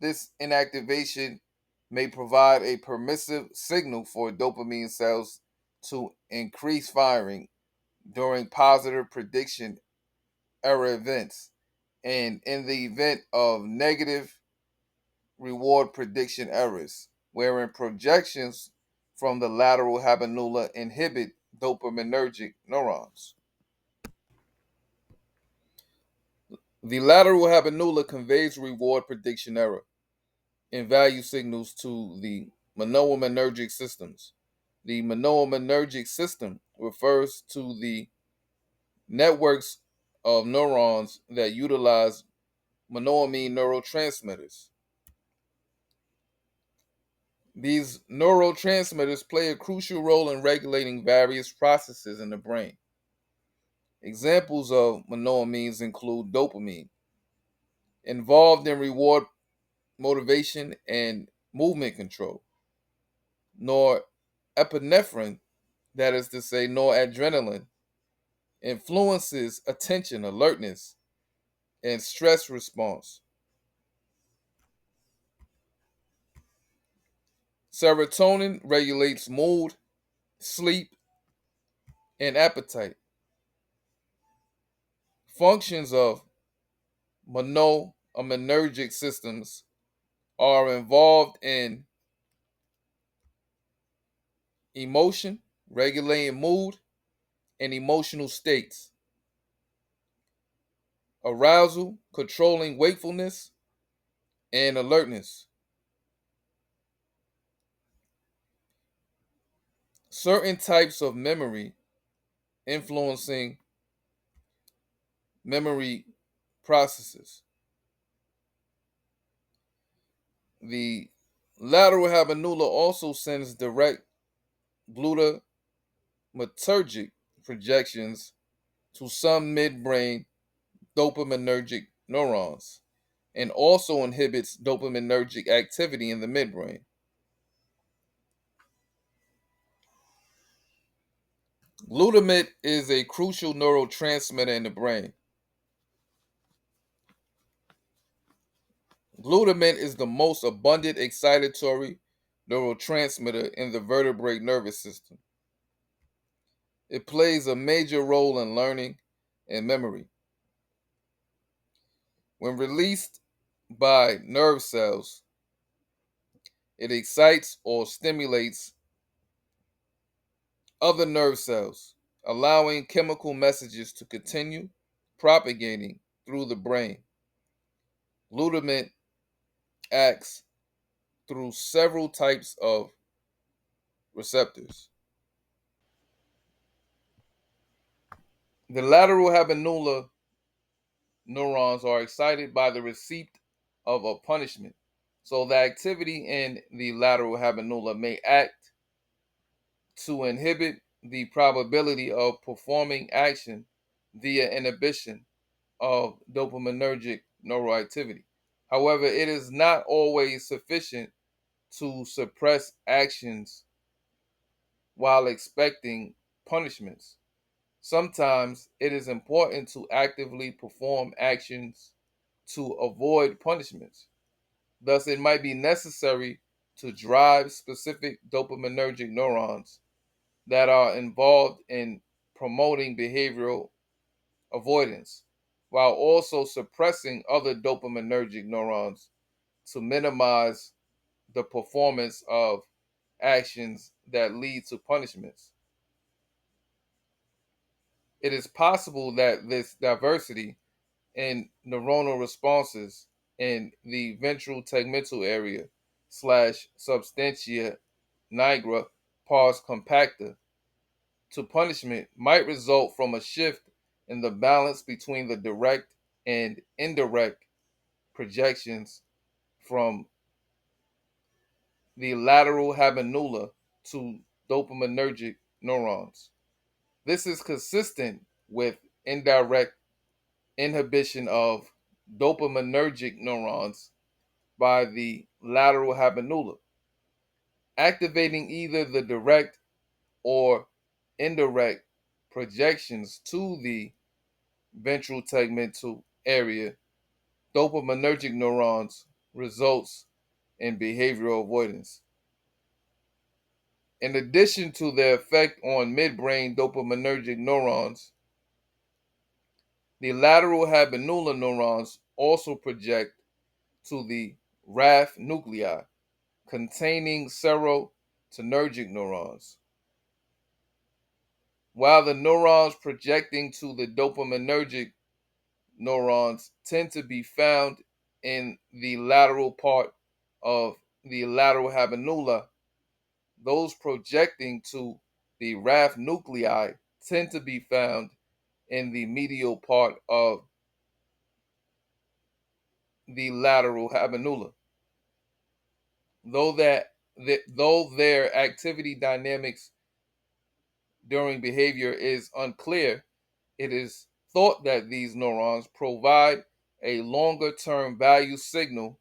This inactivation may provide a permissive signal for dopamine cells to increase firing during positive prediction error events, and in the event of negative reward prediction errors, wherein projections from the lateral habenula inhibit dopaminergic neurons. The lateral habenula conveys reward prediction error and value signals to the monoaminergic systems. The monoaminergic system refers to the networks of neurons that utilize monoamine neurotransmitters. These neurotransmitters play a crucial role in regulating various processes in the brain. Examples of monoamines include dopamine, involved in reward motivation and movement control, norepinephrine, that is to say, noradrenaline, influences attention, alertness, and stress response. Serotonin regulates mood, sleep, and appetite. Functions of monoaminergic systems are involved in emotion, regulating mood and emotional states, arousal, controlling wakefulness and alertness. Certain types of memory influencing memory processes. The lateral habenula also sends direct glutamatergic projections to some midbrain dopaminergic neurons and also inhibits dopaminergic activity in the midbrain. Glutamate is a crucial neurotransmitter in the brain. Glutamate is the most abundant excitatory neurotransmitter in the vertebrate nervous system. It plays a major role in learning and memory. When released by nerve cells, it excites or stimulates other nerve cells, allowing chemical messages to continue propagating through the brain. Glutamate acts through several types of receptors. The lateral habenula neurons are excited by the receipt of a punishment. So the activity in the lateral habenula may act to inhibit the probability of performing action via inhibition of dopaminergic neuroactivity. However, it is not always sufficient to suppress actions while expecting punishments. Sometimes it is important to actively perform actions to avoid punishments. Thus, it might be necessary to drive specific dopaminergic neurons that are involved in promoting behavioral avoidance, while also suppressing other dopaminergic neurons to minimize the performance of actions that lead to punishments. It is possible that this diversity in neuronal responses in the ventral tegmental area slash substantia nigra pars compacta to punishment might result from a shift in the balance between the direct and indirect projections from the lateral habenula to dopaminergic neurons. This is consistent with indirect inhibition of dopaminergic neurons by the lateral habenula, activating either the direct or indirect projections to the ventral tegmental area. Dopaminergic neurons results in behavioral avoidance. In addition to their effect on midbrain dopaminergic neurons, the lateral habenula neurons also project to the RAF nuclei containing serotonergic neurons. While the neurons projecting to the dopaminergic neurons tend to be found in the lateral part of the lateral habenula, those projecting to the RAF nuclei tend to be found in the medial part of the lateral habenula. Though their activity dynamics during behavior is unclear, it is thought that these neurons provide a longer term value signal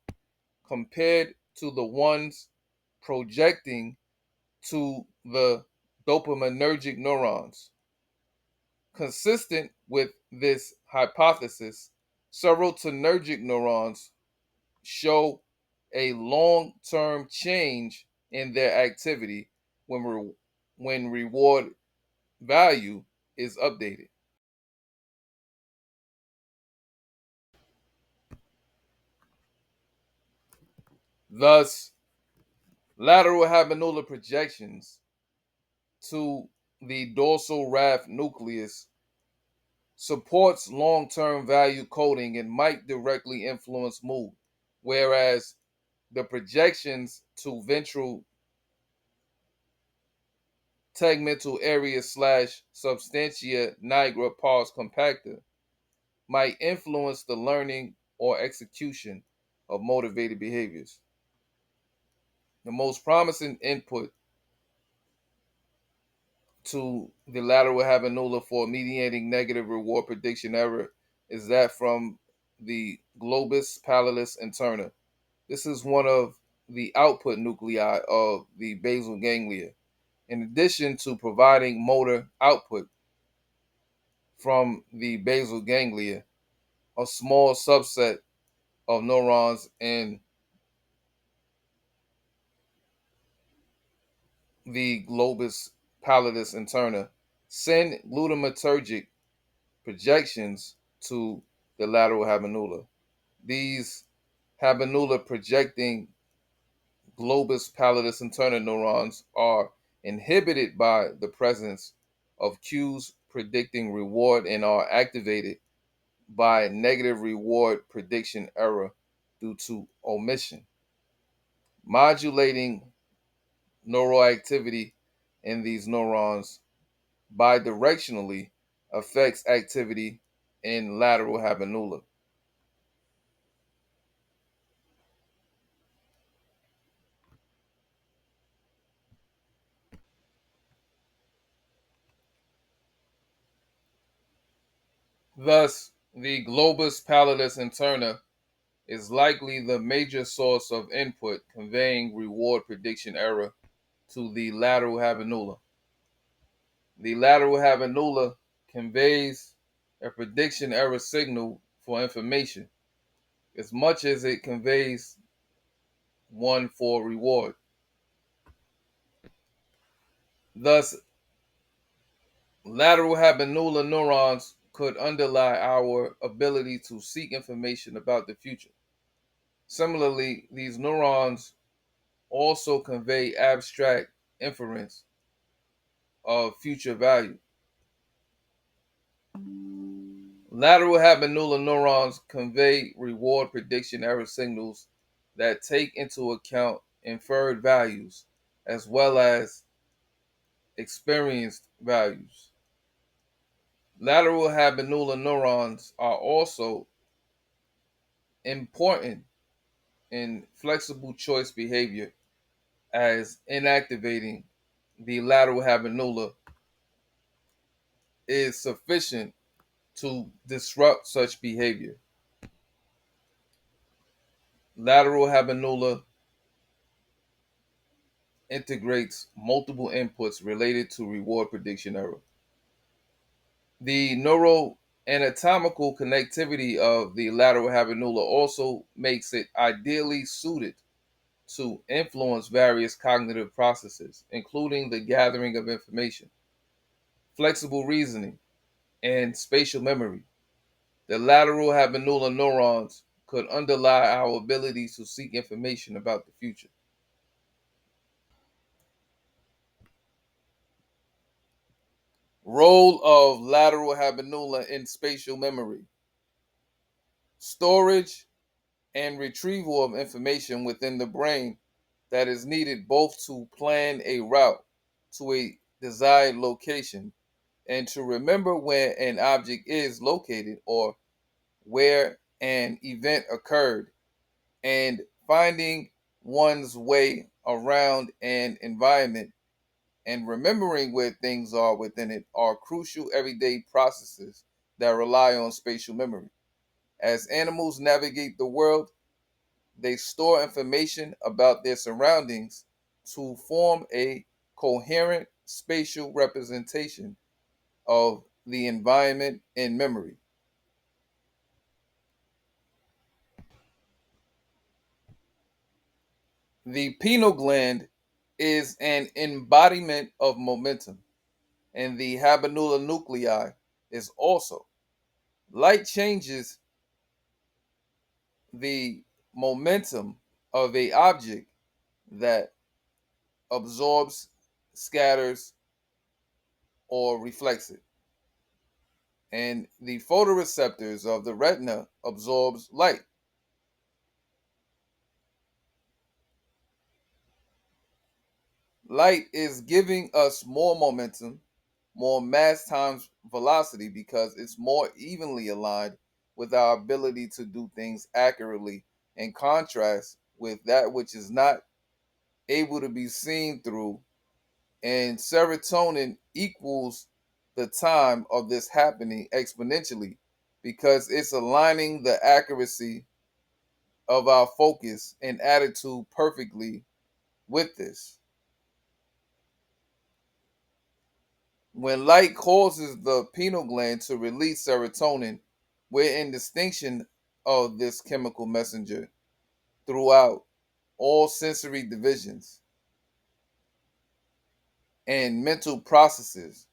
compared to the ones projecting to the dopaminergic neurons. Consistent with this hypothesis, serotonergic neurons show a long-term change in their activity when reward value is updated. Thus, lateral habenular projections to the dorsal RAF nucleus supports long-term value coding and might directly influence mood, whereas the projections to ventral tegmental area slash substantia nigra pars compacta might influence the learning or execution of motivated behaviors. The most promising input to the lateral habenula for mediating negative reward prediction error is that from the globus pallidus interna. This is one of the output nuclei of the basal ganglia. In addition to providing motor output from the basal ganglia, a small subset of neurons in the globus pallidus interna send glutamatergic projections to the lateral habenula. These habenula projecting globus pallidus interna neurons are inhibited by the presence of cues predicting reward and are activated by negative reward prediction error due to omission. Modulating neural activity in these neurons bidirectionally affects activity in lateral habenula. Thus, the globus pallidus interna is likely the major source of input conveying reward prediction error to the lateral habenula. The lateral habenula conveys a prediction error signal for information as much as it conveys one for reward. Thus, lateral habenula neurons could underlie our ability to seek information about the future. Similarly, these neurons also convey abstract inference of future value. Lateral habenula neurons convey reward prediction error signals that take into account inferred values as well as experienced values. Lateral habenula neurons are also important in flexible choice behavior as inactivating the lateral habenula is sufficient to disrupt such behavior. Lateral habenula integrates multiple inputs related to reward prediction error. The neuroanatomical connectivity of the lateral habenula also makes it ideally suited to influence various cognitive processes, including the gathering of information, flexible reasoning, and spatial memory. The lateral habenula neurons could underlie our ability to seek information about the future. Role of lateral habenula in spatial memory. Storage and retrieval of information within the brain that is needed both to plan a route to a desired location and to remember where an object is located or where an event occurred, and finding one's way around an environment and remembering where things are within it are crucial everyday processes that rely on spatial memory. As animals navigate the world, they store information about their surroundings to form a coherent spatial representation of the environment in memory. The pineal gland is an embodiment of momentum, and the habenula nuclei is also. Light changes the momentum of a object that absorbs, scatters, or reflects it. And the photoreceptors of the retina absorbs light. Light is giving us more momentum, more mass times velocity because it's more evenly aligned with our ability to do things accurately, in contrast with that which is not able to be seen through And serotonin equals the time of this happening exponentially because it's aligning the accuracy of our focus and attitude perfectly with this. When light causes the pineal gland to release serotonin, we're in distinction of this chemical messenger throughout all sensory divisions and mental processes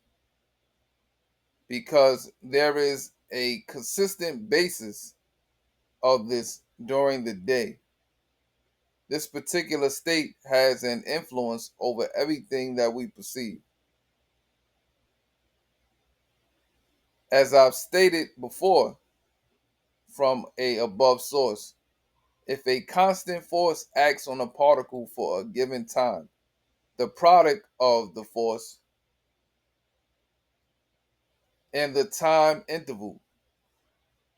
because there is a consistent basis of this during the day. This particular state has an influence over everything that we perceive. As I've stated before from a above source, if a constant force acts on a particle for a given time, the product of the force and the time interval,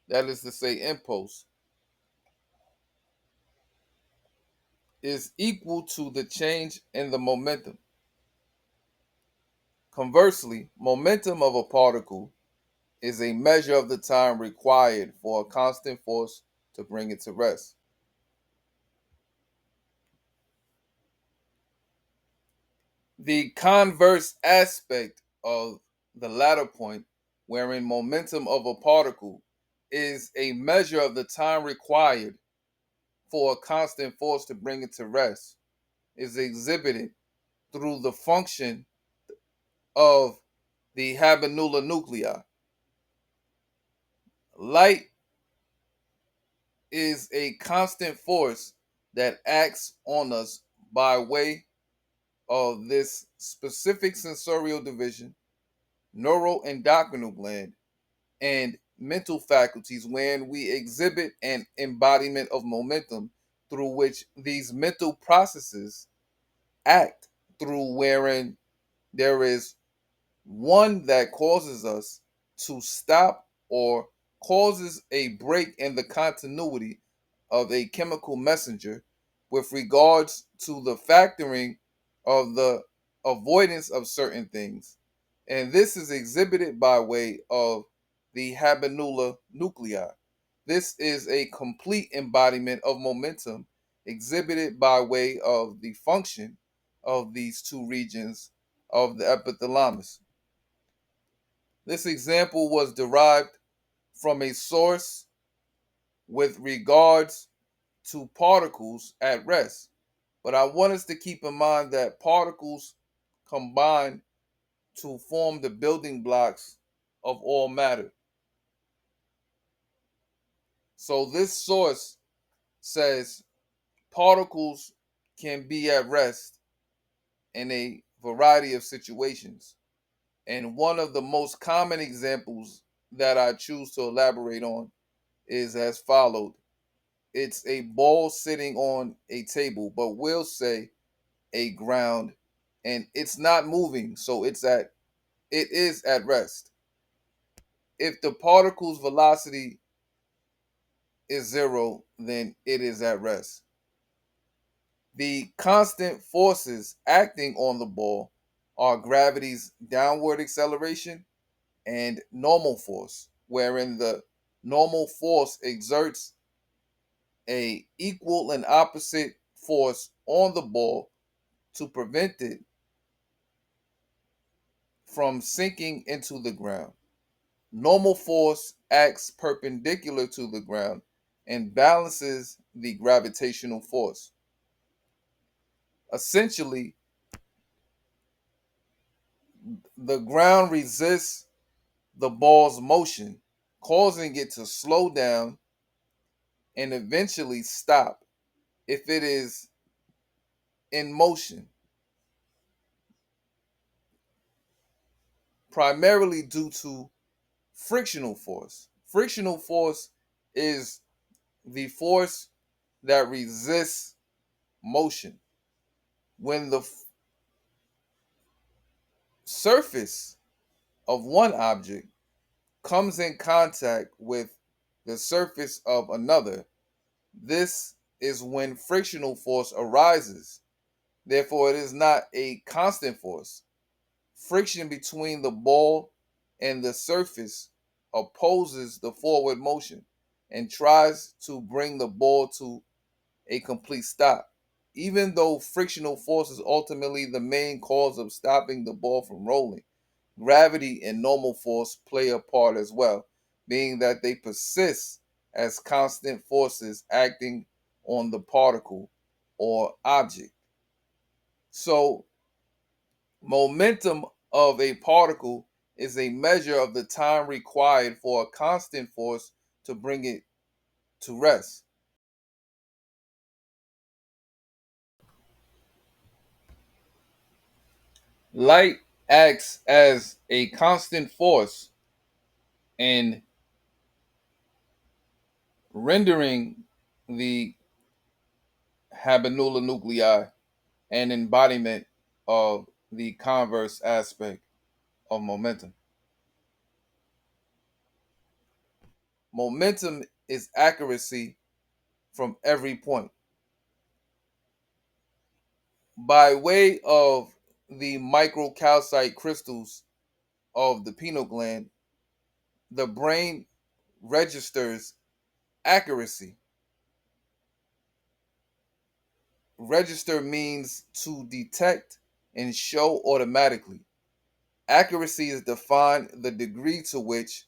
that is to say impulse, is equal to the change in the momentum. Conversely, momentum of a particle is a measure of the time required for a constant force to bring it to rest. The converse aspect of the latter point, wherein momentum of a particle is a measure of the time required for a constant force to bring it to rest, is exhibited through the function of the habenula nuclei. Light is a constant force that acts on us by way of this specific sensorial division, neuroendocrine gland, and mental faculties when we exhibit an embodiment of momentum through which these mental processes act through wherein there is one that causes us to stop or causes a break in the continuity of a chemical messenger with regards to the factoring of the avoidance of certain things. And this is exhibited by way of the habenula nuclei. This is a complete embodiment of momentum exhibited by way of the function of these two regions of the epithalamus. This example was derived from a source with regards to particles at rest. But I want us to keep in mind that particles combine to form the building blocks of all matter. So this source says particles can be at rest in a variety of situations. And one of the most common examples that I choose to elaborate on is as followed. It's a ball sitting on a table, but we'll say a ground, and it's not moving, so it is at rest. If the particle's velocity is zero, then it is at rest. The constant forces acting on the ball are gravity's downward acceleration and normal force, wherein the normal force exerts a equal and opposite force on the ball to prevent it from sinking into the ground. Normal force acts perpendicular to the ground and balances the gravitational force. Essentially, the ground resists the ball's motion, causing it to slow down and eventually stop if it is in motion, primarily due to frictional force. Frictional force is the force that resists motion. When the surface of one object comes in contact with the surface of another, this is when frictional force arises. Therefore, it is not a constant force. Friction between the ball and the surface opposes the forward motion and tries to bring the ball to a complete stop. Even though frictional force is ultimately the main cause of stopping the ball from rolling, gravity and normal force play a part as well, being that they persist as constant forces acting on the particle or object. So, momentum of a particle is a measure of the time required for a constant force to bring it to rest. Light acts as a constant force in rendering the habenula nuclei an embodiment of the converse aspect of momentum. Momentum is accuracy from every point. By way of the microcalcite crystals of the pineal gland, the brain registers accuracy. Register means to detect and show automatically. Accuracy is defined the degree to which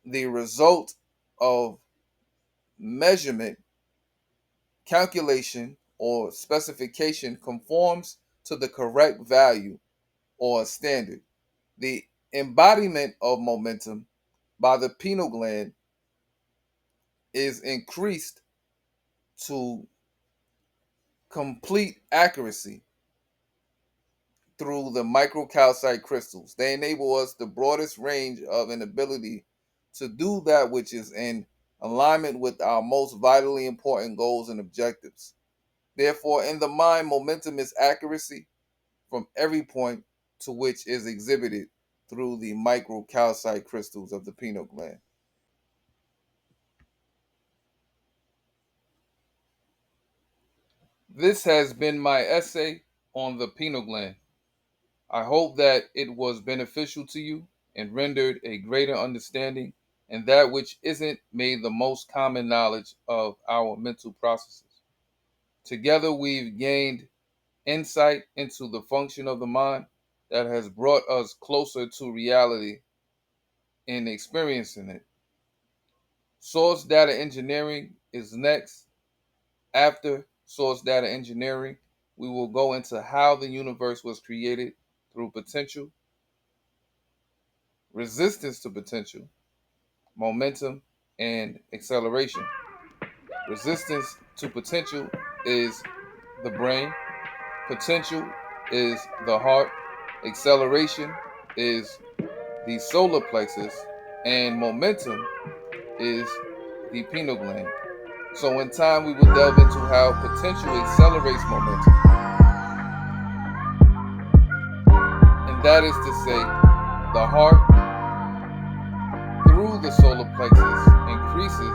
the result of measurement, calculation, or specification conforms to the correct value or standard. The embodiment of momentum by the pineal gland is increased to complete accuracy through the microcalcite crystals. They enable us the broadest range of an ability to do that which is in alignment with our most vitally important goals and objectives. Therefore, in the mind, momentum is accuracy from every point to which is exhibited through the microcalcite crystals of the pineal gland. This has been my essay on the pineal gland. I hope that it was beneficial to you and rendered a greater understanding and that which isn't made the most common knowledge of our mental processes. Together, we've gained insight into the function of the mind that has brought us closer to reality in experiencing it. Source data engineering is next. After source data engineering, we will go into how the universe was created through potential, resistance to potential, momentum, and acceleration. Resistance to potential is the brain, potential is the heart, acceleration is the solar plexus, and momentum is the pineal gland. So in time, we will delve into how potential accelerates momentum. And that is to say, the heart, through the solar plexus, increases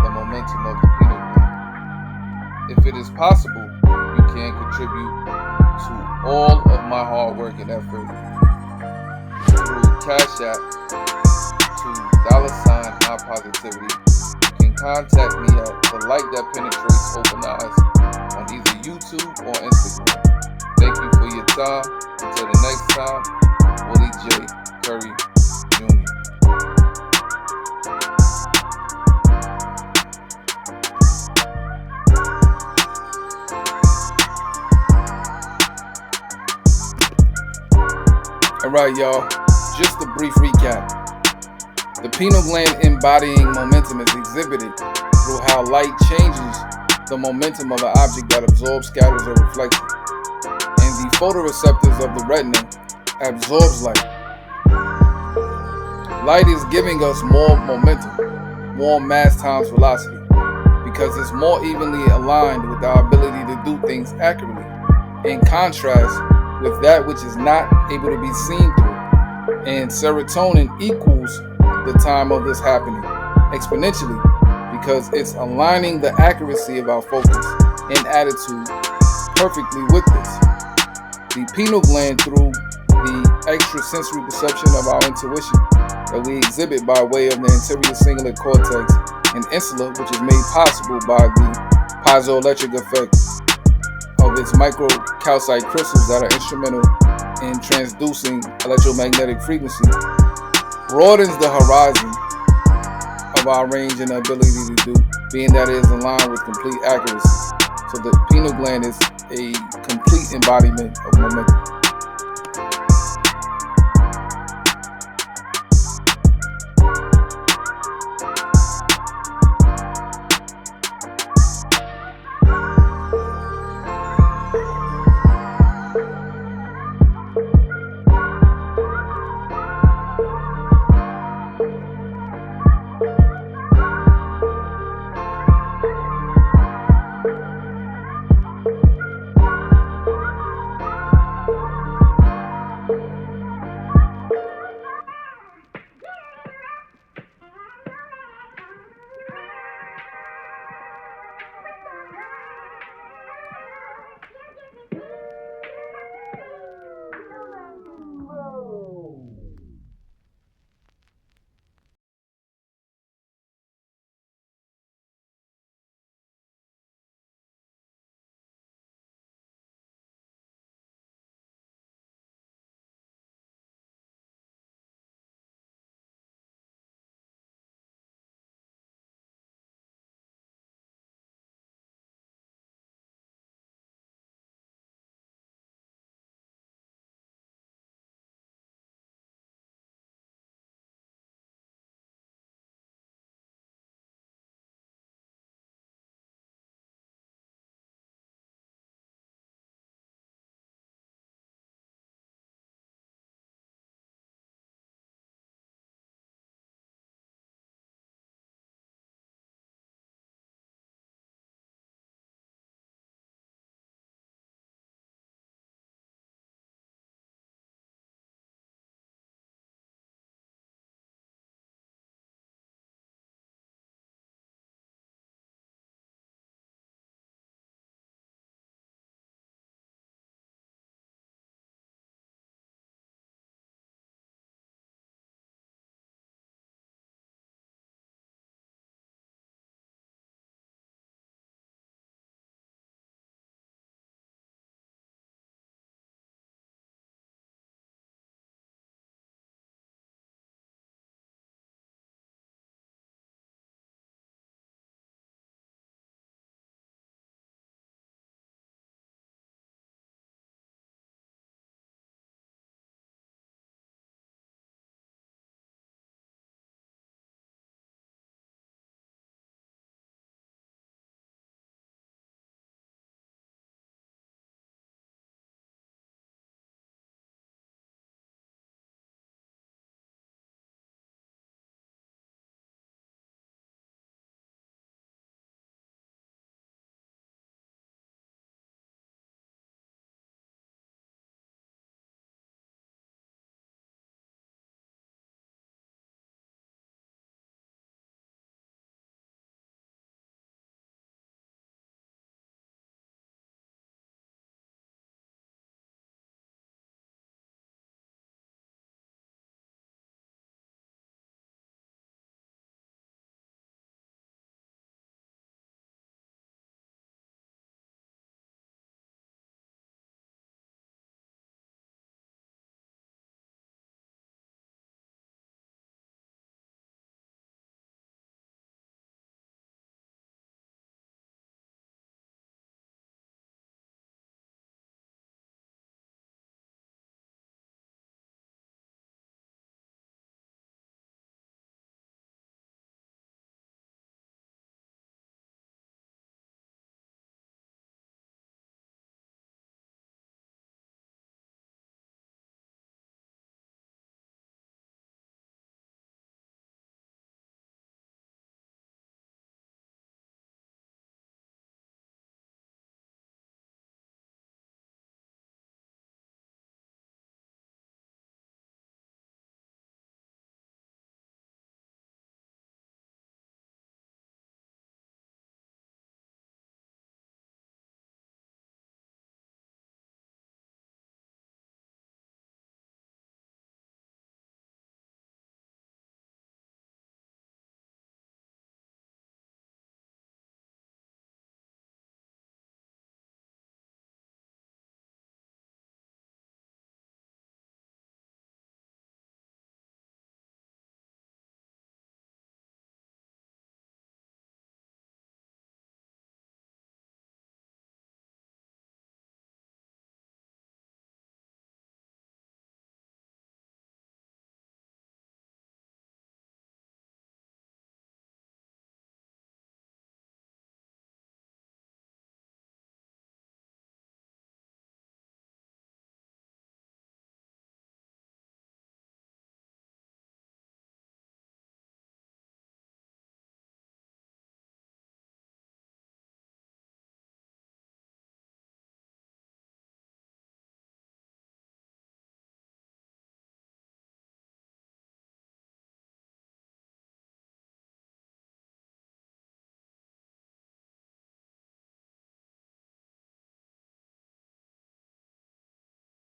the momentum of the pineal gland. If it is possible, you can contribute to all of my hard work and effort through Cash App to $high positivity. You can contact me at the light that penetrates open eyes on either YouTube or Instagram. Thank you for your time. Until the next time, Willie J. Curry Jr. All right, y'all. Just a brief recap. The pineal gland embodying momentum is exhibited through how light changes the momentum of an object that absorbs, scatters, or reflects it. And the photoreceptors of the retina absorbs light. Light is giving us more momentum, more mass times velocity, because it's more evenly aligned with our ability to do things accurately, in contrast with that which is not able to be seen through. And serotonin equals the time of this happening exponentially because it's aligning the accuracy of our focus and attitude perfectly with this. The pineal gland, through the extrasensory perception of our intuition that we exhibit by way of the anterior cingulate cortex and insula, which is made possible by the piezoelectric effect of its micro calcite crystals that are instrumental in transducing electromagnetic frequency, broadens the horizon of our range and ability to do, being that it is aligned with complete accuracy. So the pineal gland is a complete embodiment of momentum.